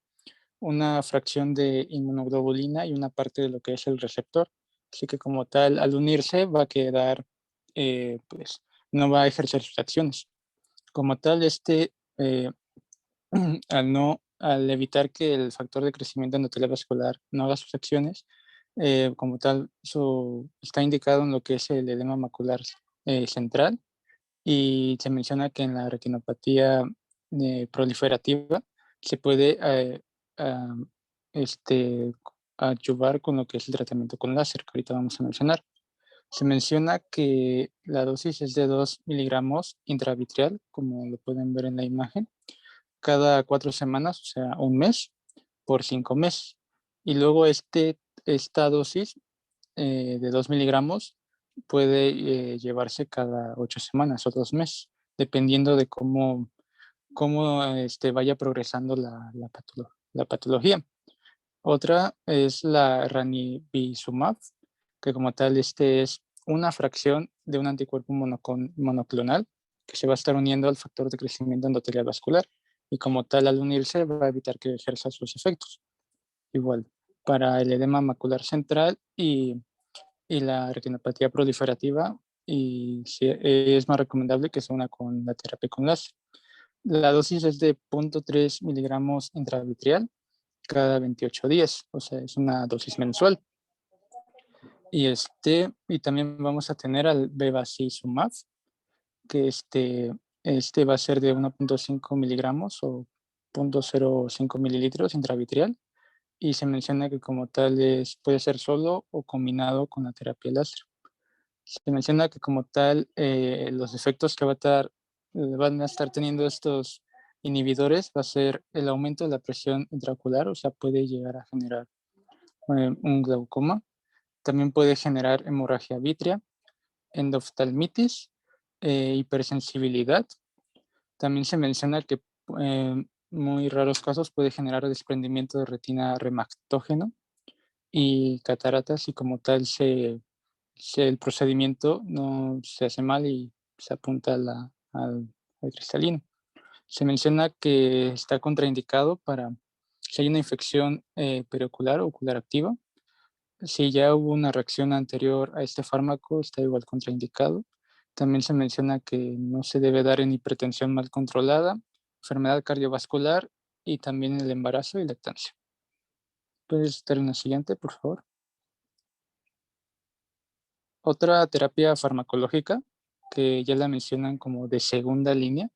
una fracción de inmunoglobulina y una parte de lo que es el receptor. Así que como tal, al unirse va a quedar, pues, no va a ejercer sus acciones. Como tal, eh, al evitar que el factor de crecimiento endotelial vascular no haga sus acciones, como tal, está indicado en lo que es el edema macular central, y se menciona que en la retinopatía proliferativa se puede am, este, adyuvar con lo que es el tratamiento con láser, que ahorita vamos a mencionar. Se menciona que la dosis es de 2 miligramos intravitreal, como lo pueden ver en la imagen, cada 4 semanas, o sea, un mes, por 5 meses. Y luego esta dosis de 2 miligramos puede llevarse cada 8 semanas o 2 meses, dependiendo de cómo vaya progresando la patología. Otra es la ranibizumab, que como tal es una fracción de un anticuerpo monoclonal que se va a estar uniendo al factor de crecimiento endotelial vascular, y como tal al unirse va a evitar que ejerza sus efectos. Igual, para el edema macular central y la retinopatía proliferativa, y es más recomendable que se una con la terapia con láser. La dosis es de 0.3 miligramos intravitreal cada 28 días, o sea, es una dosis mensual. Y también vamos a tener al bevacizumab, que este va a ser de 1.5 miligramos o 0.05 mililitros intravitreal, y se menciona que como tal puede ser solo o combinado con la terapia láser. Se menciona que como tal los efectos que van a estar teniendo estos inhibidores va a ser el aumento de la presión intraocular, o sea, puede llegar a generar un glaucoma. También puede generar hemorragia vítrea, endoftalmitis, hipersensibilidad. También se menciona que en muy raros casos puede generar desprendimiento de retina remactógeno, y cataratas, y como tal el procedimiento no se hace mal y se apunta al cristalino. Se menciona que está contraindicado para si hay una infección periocular o ocular activa. Si ya hubo una reacción anterior a este fármaco, está igual contraindicado. También se menciona que no se debe dar en hipertensión mal controlada, enfermedad cardiovascular y también el embarazo y lactancia. ¿Puedes estar en la siguiente, por favor? Otra terapia farmacológica que ya la mencionan como de segunda línea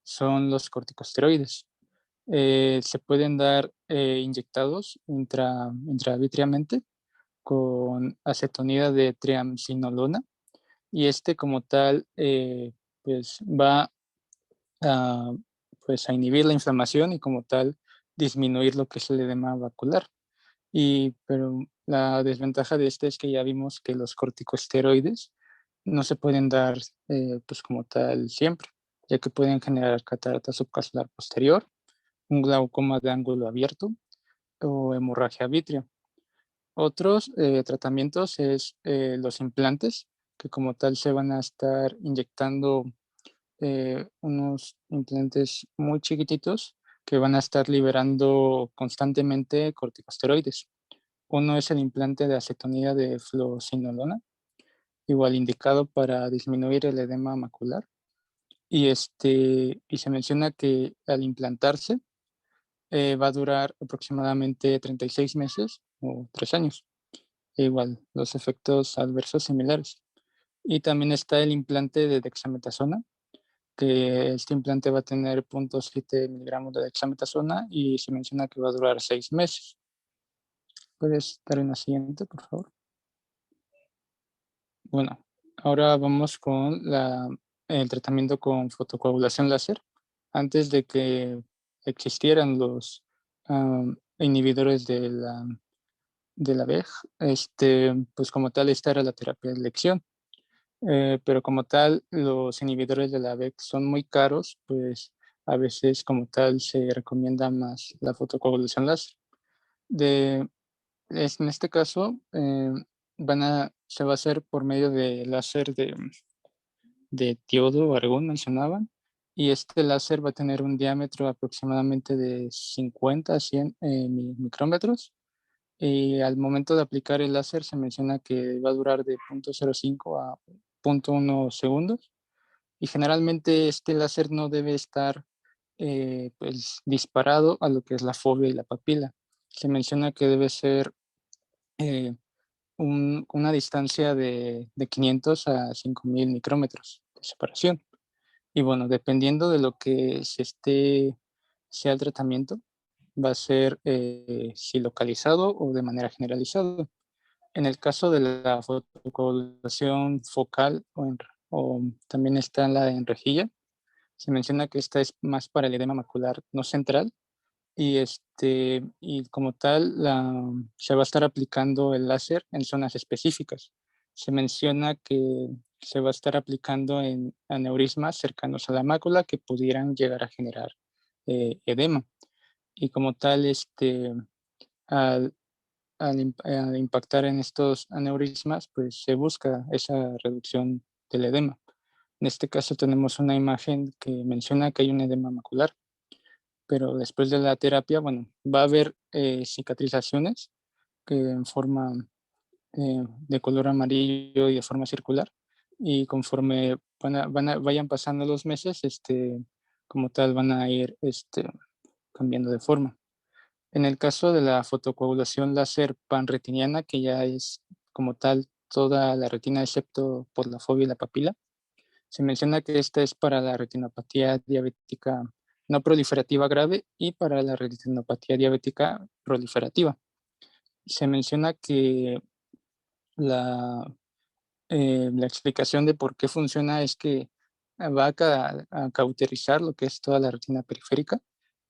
son los corticosteroides. Se pueden dar inyectados intravitreamente con acetonida de triamcinolona, y este como tal pues va a, pues a inhibir la inflamación y como tal disminuir lo que es el edema vacular. Pero la desventaja de este es que ya vimos que los corticosteroides no se pueden dar pues como tal siempre, ya que pueden generar catarata subcapsular posterior, un glaucoma de ángulo abierto o hemorragia vítrea. Otros tratamientos es los implantes, que como tal se van a estar inyectando unos implantes muy chiquititos que van a estar liberando constantemente corticosteroides. Uno es el implante de acetonida de fluocinolona, igual indicado para disminuir el edema macular. Y se menciona que al implantarse va a durar aproximadamente 36 meses o 3 años. Igual, los efectos adversos similares. Y también está el implante de dexametasona, que este implante va a tener 0.7 miligramos de dexametasona y se menciona que va a durar 6 meses. ¿Puedes dar una siguiente, por favor? Bueno, ahora vamos con el tratamiento con fotocoagulación láser. Antes de que existieran los inhibidores de la VEG, pues como tal, esta era la terapia de elección. Pero como tal, los inhibidores de la VEG son muy caros, pues a veces como tal se recomienda más la fotocoagulación láser. En este caso, se va a hacer por medio de láser de diodo o argón, mencionaban, y este láser va a tener un diámetro aproximadamente de 50 a 100 micrómetros, y al momento de aplicar el láser se menciona que va a durar de 0.05 a 0.1 segundos, y generalmente este láser no debe estar pues, disparado a lo que es la fóvea y la papila. Se menciona que debe ser eh, una distancia de 500 a 5000 micrómetros de separación. Y bueno, dependiendo de lo que sea el tratamiento, va a ser si localizado o de manera generalizada. En el caso de la fotocoagulación focal o también está la en rejilla, se menciona que esta es más para el edema macular no central, y como tal se va a estar aplicando el láser en zonas específicas. Se menciona que se va a estar aplicando en aneurismas cercanos a la mácula que pudieran llegar a generar edema. Y como tal, al, al impactar en estos aneurismas, pues se busca esa reducción del edema. En este caso tenemos una imagen que menciona que hay un edema macular, pero después de la terapia, bueno, va a haber cicatrizaciones que en forma de color amarillo y de forma circular, y conforme vayan pasando los meses, como tal van a ir cambiando de forma. En el caso de la fotocoagulación láser panretiniana, que ya es como tal toda la retina excepto por la fovea y la papila, se menciona que esta es para la retinopatía diabética no proliferativa grave y para la retinopatía diabética proliferativa. Se menciona que la, la explicación de por qué funciona es que va a cauterizar lo que es toda la retina periférica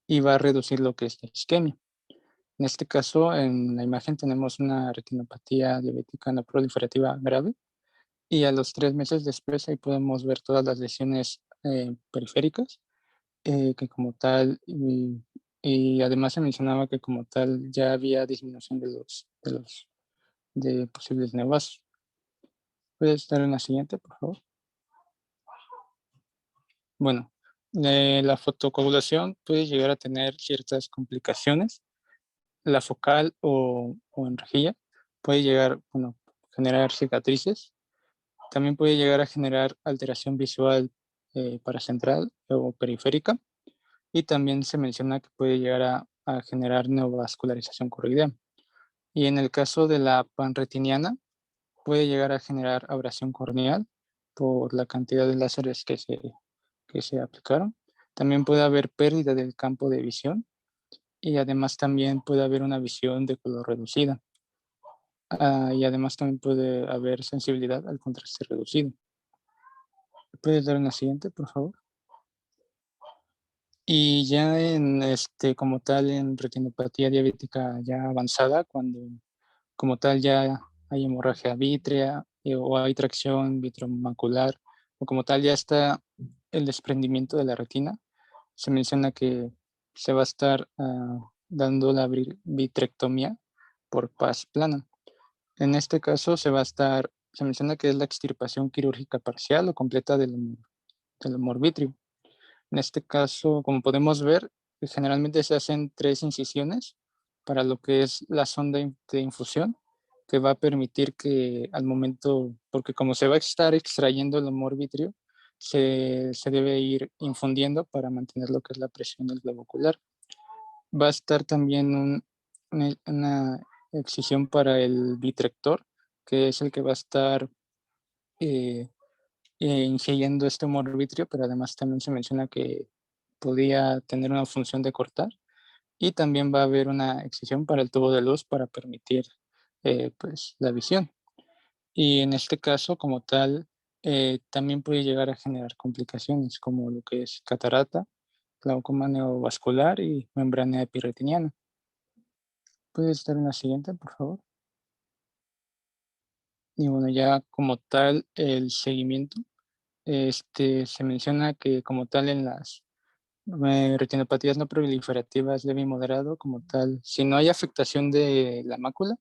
y va a reducir lo que es la isquemia. En este caso, en la imagen tenemos una retinopatía diabética no proliferativa grave, y a los 3 meses después ahí podemos ver todas las lesiones periféricas, que como tal, y además se mencionaba que como tal ya había disminución de los de posibles neovasos. ¿Puedes dar una siguiente, por favor? Bueno, la fotocoagulación puede llegar a tener ciertas complicaciones. La focal o en rejilla puede llegar, bueno, a generar cicatrices. También puede llegar a generar alteración visual paracentral o periférica. Y también se menciona que puede llegar a generar neovascularización corroidea. Y en el caso de la panretiniana, puede llegar a generar abrasión corneal por la cantidad de láseres que se aplicaron. También puede haber pérdida del campo de visión y además también puede haber una visión de color reducida. Y además también puede haber sensibilidad al contraste reducido. ¿Puedes dar una siguiente, por favor? Y ya como tal, en retinopatía diabética ya avanzada, cuando como tal ya hay hemorragia vítrea o hay tracción vitromacular, o como tal ya está el desprendimiento de la retina, se menciona que se va a estar dando la vitrectomía por paz plana. En este caso se menciona que es la extirpación quirúrgica parcial o completa del humor vítreo. En este caso, como podemos ver, generalmente se hacen 3 incisiones para lo que es la sonda de infusión, que va a permitir que al momento, porque como se va a estar extrayendo el humor vítreo, se debe ir infundiendo para mantener lo que es la presión del globo ocular. Va a estar también una excisión para el vitrector, que es el que va a estar ingiriendo este humor vítreo, pero además también se menciona que podía tener una función de cortar, y también va a haber una excisión para el tubo de luz para permitir pues la visión. Y en este caso, como tal, también puede llegar a generar complicaciones como lo que es catarata, glaucoma neovascular y membrana epiretiniana. ¿Puedes dar una siguiente, por favor? Y bueno, ya como tal, el seguimiento, se menciona que como tal en las retinopatías no proliferativas leve y moderado, como tal, si no hay afectación de la mácula,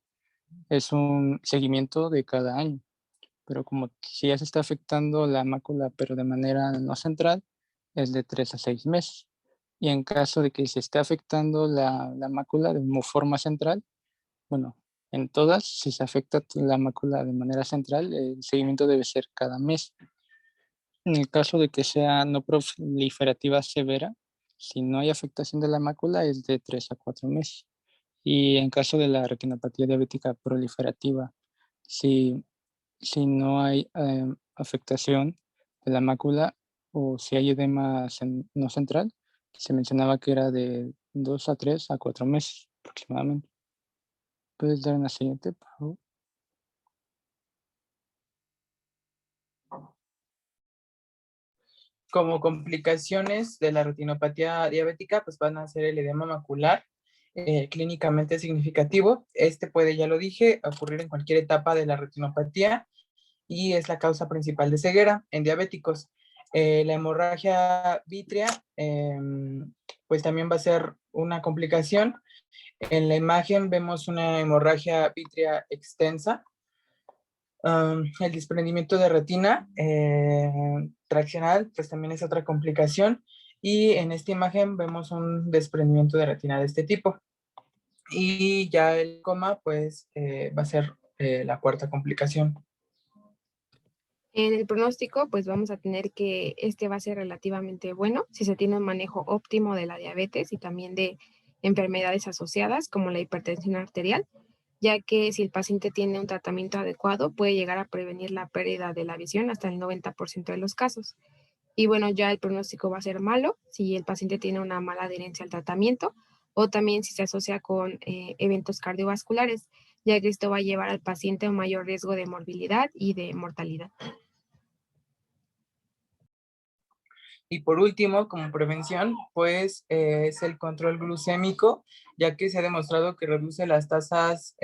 es un seguimiento de cada año. Pero como si ya se está afectando la mácula, pero de manera no central, es de 3 a 6 meses. Y en caso de que se esté afectando la mácula de forma central, bueno, en todas, si se afecta la mácula de manera central, el seguimiento debe ser cada mes. En el caso de que sea no proliferativa severa, si no hay afectación de la mácula, es de 3 a 4 meses. Y en caso de la retinopatía diabética proliferativa, si, si no hay afectación de la mácula o si hay edema no central, se mencionaba que era de 2 a 3 a 4 meses aproximadamente. ¿Puedes dar una siguiente, por favor? Como complicaciones de la retinopatía diabética, pues van a ser el edema macular, clínicamente significativo. Este puede, ya lo dije, ocurrir en cualquier etapa de la retinopatía y es la causa principal de ceguera en diabéticos. La hemorragia vítrea, pues también va a ser una complicación. En la imagen vemos una hemorragia vítrea extensa. El desprendimiento de retina traccional, pues también es otra complicación. Y en esta imagen vemos un desprendimiento de retina de este tipo. Y ya el coma, pues va a ser la cuarta complicación. En el pronóstico, pues vamos a tener que este va a ser relativamente bueno si se tiene un manejo óptimo de la diabetes y también de enfermedades asociadas como la hipertensión arterial, ya que si el paciente tiene un tratamiento adecuado puede llegar a prevenir la pérdida de la visión hasta el 90% de los casos. Y bueno, ya el pronóstico va a ser malo si el paciente tiene una mala adherencia al tratamiento o también si se asocia con eventos cardiovasculares, ya que esto va a llevar al paciente a un mayor riesgo de morbilidad y de mortalidad. Y por último, como prevención, pues es el control glucémico, ya que se ha demostrado que reduce las tasas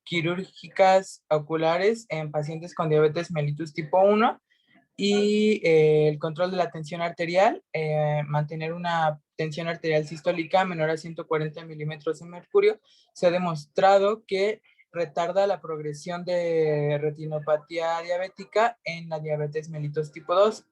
quirúrgicas oculares en pacientes con diabetes mellitus tipo 1 y el control de la tensión arterial, mantener una tensión arterial sistólica menor a 140 milímetros de mercurio. Se ha demostrado que retarda la progresión de retinopatía diabética en la diabetes mellitus tipo 2.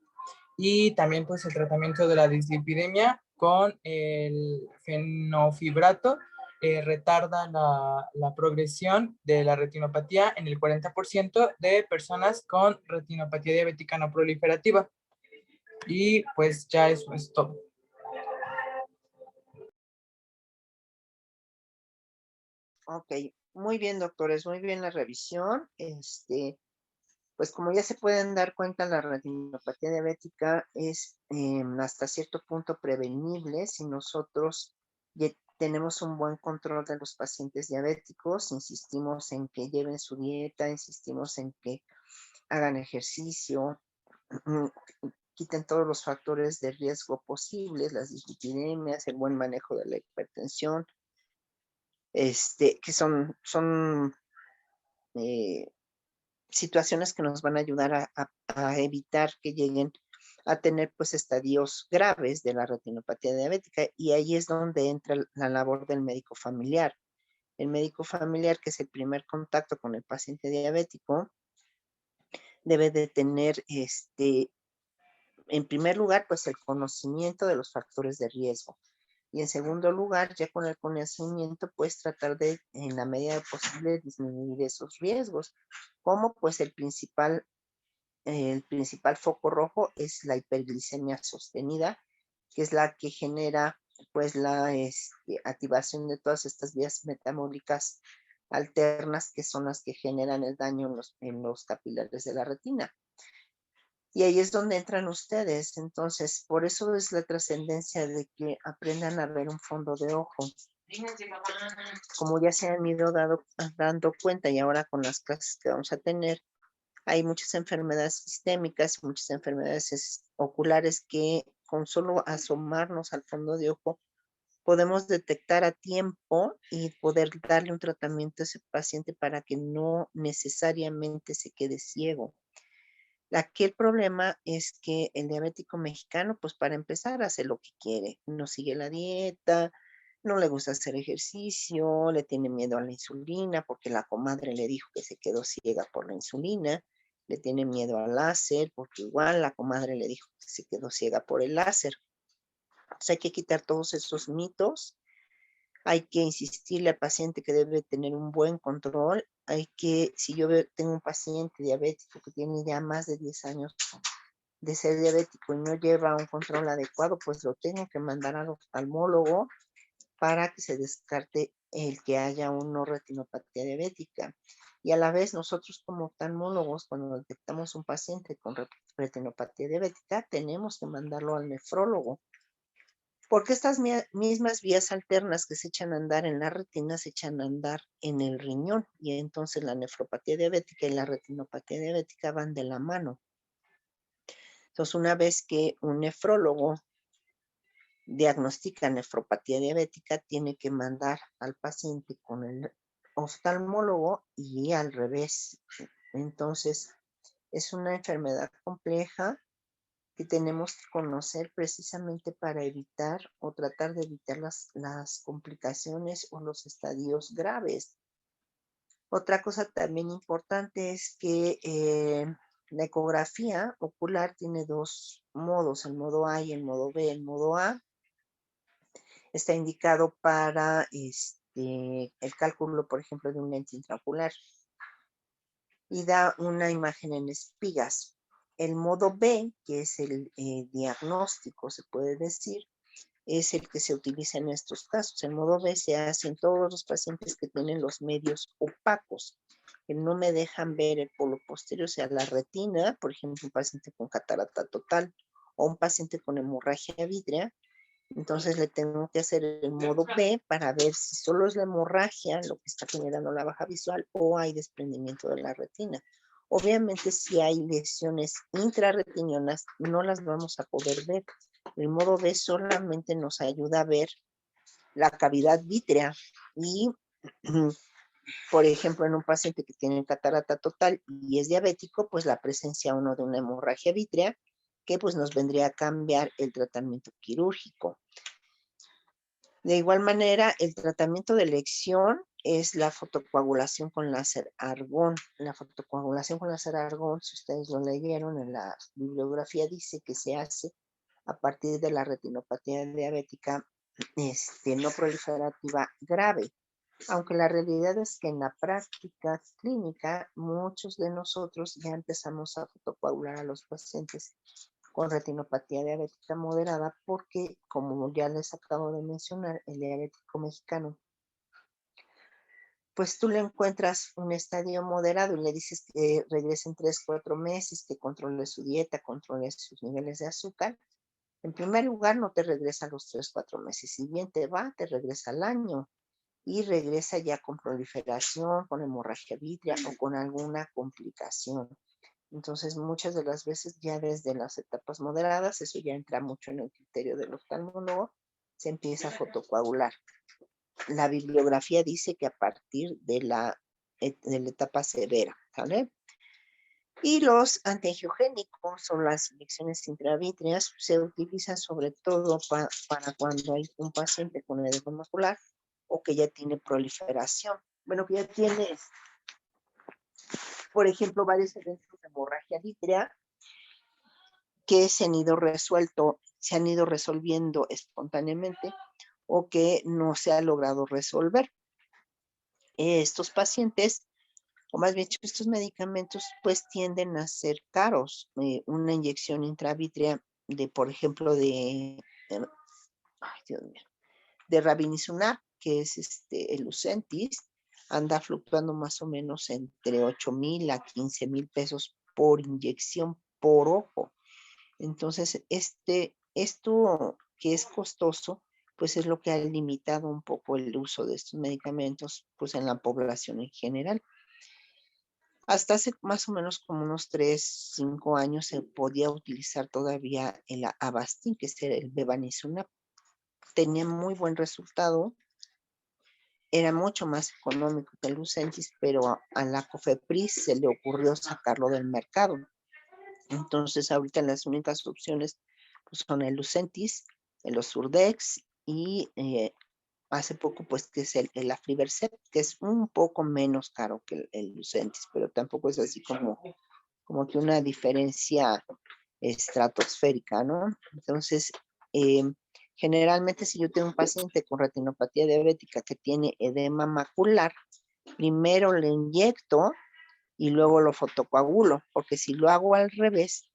Y también pues el tratamiento de la dislipidemia con el fenofibrato retarda la progresión de la retinopatía en el 40% de personas con retinopatía diabética no proliferativa. Y pues ya eso es todo. Ok, muy bien, doctores, muy bien la revisión. Pues como ya se pueden dar cuenta, la retinopatía diabética es hasta cierto punto prevenible si nosotros tenemos un buen control de los pacientes diabéticos, insistimos en que lleven su dieta, insistimos en que hagan ejercicio, quiten todos los factores de riesgo posibles, las dislipidemias, el buen manejo de la hipertensión, que son situaciones que nos van a ayudar a evitar que lleguen a tener pues estadios graves de la retinopatía diabética, y ahí es donde entra la labor del médico familiar. El médico familiar, que es el primer contacto con el paciente diabético, debe de tener en primer lugar pues el conocimiento de los factores de riesgo, y en segundo lugar, ya con el conocimiento, pues tratar de, en la medida posible, disminuir esos riesgos, como pues el principal foco rojo es la hiperglicemia sostenida, que es la que genera pues la activación de todas estas vías metabólicas alternas, que son las que generan el daño en los capilares de la retina. Y ahí es donde entran ustedes. Entonces, por eso es la trascendencia de que aprendan a ver un fondo de ojo. Como ya se han ido dando cuenta, y ahora con las clases que vamos a tener, hay muchas enfermedades sistémicas, muchas enfermedades oculares que con solo asomarnos al fondo de ojo podemos detectar a tiempo y poder darle un tratamiento a ese paciente para que no necesariamente se quede ciego. Aquí el problema es que el diabético mexicano, pues para empezar, hace lo que quiere. No sigue la dieta, no le gusta hacer ejercicio, le tiene miedo a la insulina porque la comadre le dijo que se quedó ciega por la insulina, le tiene miedo al láser porque igual la comadre le dijo que se quedó ciega por el láser. Entonces hay que quitar todos esos mitos. Hay que insistirle al paciente que debe tener un buen control. Si yo tengo un paciente diabético que tiene ya más de 10 años de ser diabético y no lleva un control adecuado, pues lo tengo que mandar al oftalmólogo para que se descarte el que haya una retinopatía diabética. Y a la vez nosotros como oftalmólogos, cuando detectamos un paciente con retinopatía diabética, tenemos que mandarlo al nefrólogo, porque estas mismas vías alternas que se echan a andar en la retina se echan a andar en el riñón, y entonces la nefropatía diabética y la retinopatía diabética van de la mano. Entonces, una vez que un nefrólogo diagnostica nefropatía diabética, tiene que mandar al paciente con el oftalmólogo y al revés. Entonces, es una enfermedad compleja que tenemos que conocer precisamente para evitar o tratar de evitar las complicaciones o los estadios graves. Otra cosa también importante es que la ecografía ocular tiene dos modos, el modo A y el modo B. El modo A está indicado para el cálculo, por ejemplo, de un lente intraocular y da una imagen en espigas. El modo B, que es el diagnóstico, se puede decir, es el que se utiliza en estos casos. El modo B se hace en todos los pacientes que tienen los medios opacos, que no me dejan ver el polo posterior, o sea, la retina, por ejemplo, un paciente con catarata total o un paciente con hemorragia vítrea. Entonces le tengo que hacer el modo B para ver si solo es la hemorragia lo que está generando la baja visual o hay desprendimiento de la retina. Obviamente, si hay lesiones intrarretinianas, no las vamos a poder ver. El modo B solamente nos ayuda a ver la cavidad vítrea y, por ejemplo, en un paciente que tiene catarata total y es diabético, pues la presencia o no de una hemorragia vítrea, que pues nos vendría a cambiar el tratamiento quirúrgico. De igual manera, el tratamiento de elección es la fotocoagulación con láser argón. La fotocoagulación con láser argón, si ustedes lo leyeron en la bibliografía, dice que se hace a partir de la retinopatía diabética no proliferativa grave. Aunque la realidad es que en la práctica clínica, muchos de nosotros ya empezamos a fotocoagular a los pacientes con retinopatía diabética moderada, porque, como ya les acabo de mencionar, el diabético mexicano, pues tú le encuentras un estadio moderado y le dices que regrese en 3, 4 meses, que controle su dieta, controle sus niveles de azúcar. En primer lugar, no te regresa a los 3, 4 meses. Si bien te va, te regresa al año y regresa ya con proliferación, con hemorragia vítrea o con alguna complicación. Entonces, muchas de las veces ya desde las etapas moderadas, eso ya entra mucho en el criterio del oftalmólogo, se empieza a fotocoagular. La bibliografía dice que a partir de la etapa severa, ¿vale? Y los antiangiogénicos o las inyecciones intravítreas se utilizan sobre todo para cuando hay un paciente con edema macular o que ya tiene proliferación. Bueno, que ya tiene, por ejemplo, varios eventos de hemorragia vítrea que se han ido resolviendo espontáneamente o que no se ha logrado resolver. Estos pacientes, o más bien estos medicamentos, pues tienden a ser caros. Una inyección intravítrea de, por ejemplo, ay, Dios mío, de Ravinizumab, que es el Lucentis, anda fluctuando más o menos entre 8,000 a 15,000 pesos por inyección por ojo. Entonces, esto que es costoso, pues es lo que ha limitado un poco el uso de estos medicamentos, pues en la población en general. Hasta hace más o menos como unos 3, 5 años se podía utilizar todavía el Avastin, que es el Bevacizumab. Tenía muy buen resultado, era mucho más económico que el Lucentis, pero a la COFEPRIS se le ocurrió sacarlo del mercado. Entonces, ahorita las únicas opciones pues, son el Lucentis, el Osurdex y hace poco, pues, que es el Aflibercept, que es un poco menos caro que el Lucentis, pero tampoco es así como que una diferencia estratosférica, ¿no? Entonces, generalmente si yo tengo un paciente con retinopatía diabética que tiene edema macular, primero le inyecto y luego lo fotocoagulo, porque si lo hago al revés,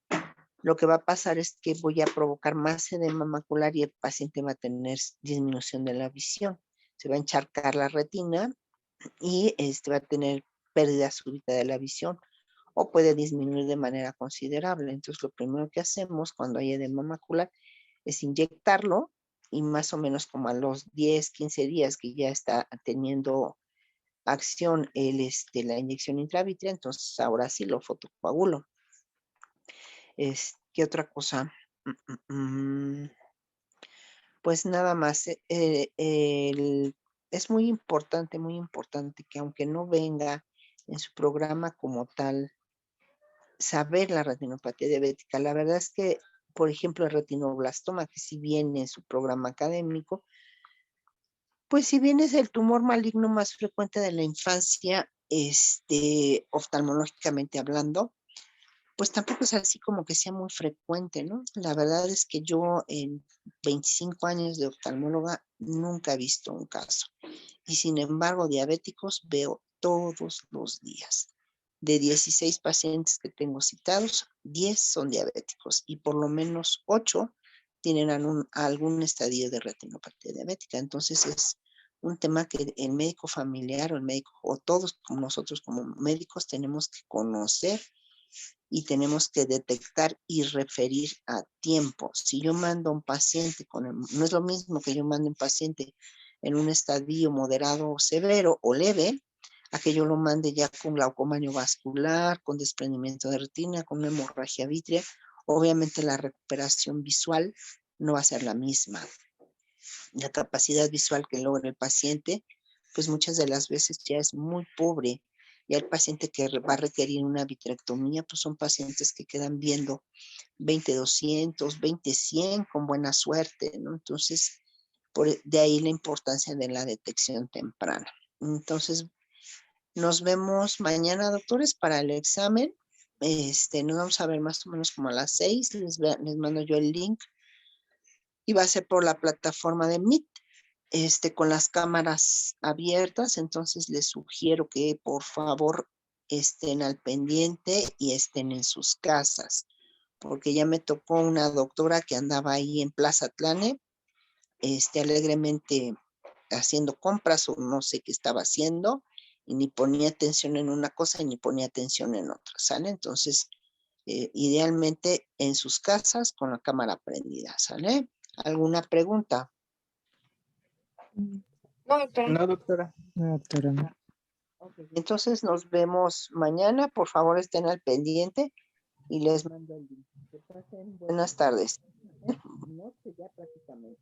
lo que va a pasar es que voy a provocar más edema macular y el paciente va a tener disminución de la visión. Se va a encharcar la retina y va a tener pérdida súbita de la visión o puede disminuir de manera considerable. Entonces, lo primero que hacemos cuando hay edema macular es inyectarlo y más o menos como a los 10, 15 días que ya está teniendo acción la inyección intravítrea, entonces ahora sí lo fotocoagulo. ¿Qué otra cosa? Pues nada más, es muy importante que aunque no venga en su programa como tal, saber la retinopatía diabética. La verdad es que, por ejemplo, el retinoblastoma, que si viene en su programa académico, pues si bien es el tumor maligno más frecuente de la infancia, oftalmológicamente hablando, pues tampoco es así como que sea muy frecuente, ¿no? La verdad es que yo en 25 años de oftalmóloga nunca he visto un caso. Y sin embargo, diabéticos veo todos los días. De 16 pacientes que tengo citados, 10 son diabéticos y por lo menos 8 tienen algún estadio de retinopatía diabética. Entonces es un tema que el médico familiar o el médico, o todos como nosotros como médicos tenemos que conocer y tenemos que detectar y referir a tiempo. Si yo mando a un paciente no es lo mismo que yo mande a un paciente en un estadio moderado o severo o leve, a que yo lo mande ya con glaucoma neovascular, con desprendimiento de retina, con una hemorragia vítrea. Obviamente la recuperación visual no va a ser la misma. La capacidad visual que logra el paciente, pues muchas de las veces ya es muy pobre. Ya el paciente que va a requerir una vitrectomía, pues son pacientes que quedan viendo 20/200, 20/100 con buena suerte, ¿no? Entonces, De ahí la importancia de la detección temprana. Entonces, nos vemos mañana, doctores, para el examen. Nos vamos a ver más o menos como a las 6. Les mando yo el link. Y va a ser por la plataforma de Meet, con las cámaras abiertas. Entonces, les sugiero que por favor estén al pendiente y estén en sus casas. Porque ya me tocó una doctora que andaba ahí en Plaza Atlane, alegremente haciendo compras o no sé qué estaba haciendo, y ni ponía atención en una cosa y ni ponía atención en otra, ¿sale? Entonces, idealmente en sus casas con la cámara prendida, ¿sale? ¿Alguna pregunta? No, doctora. No, doctora. No, doctora, no. Okay. Entonces nos vemos mañana, por favor estén al pendiente y les mando el link. Que pasen buenas tardes. Noche ya prácticamente.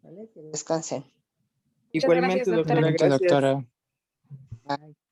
¿Vale? Que descansen. Muchas gracias, Igualmente, doctora. doctora, Igualmente, gracias. doctora. Bye.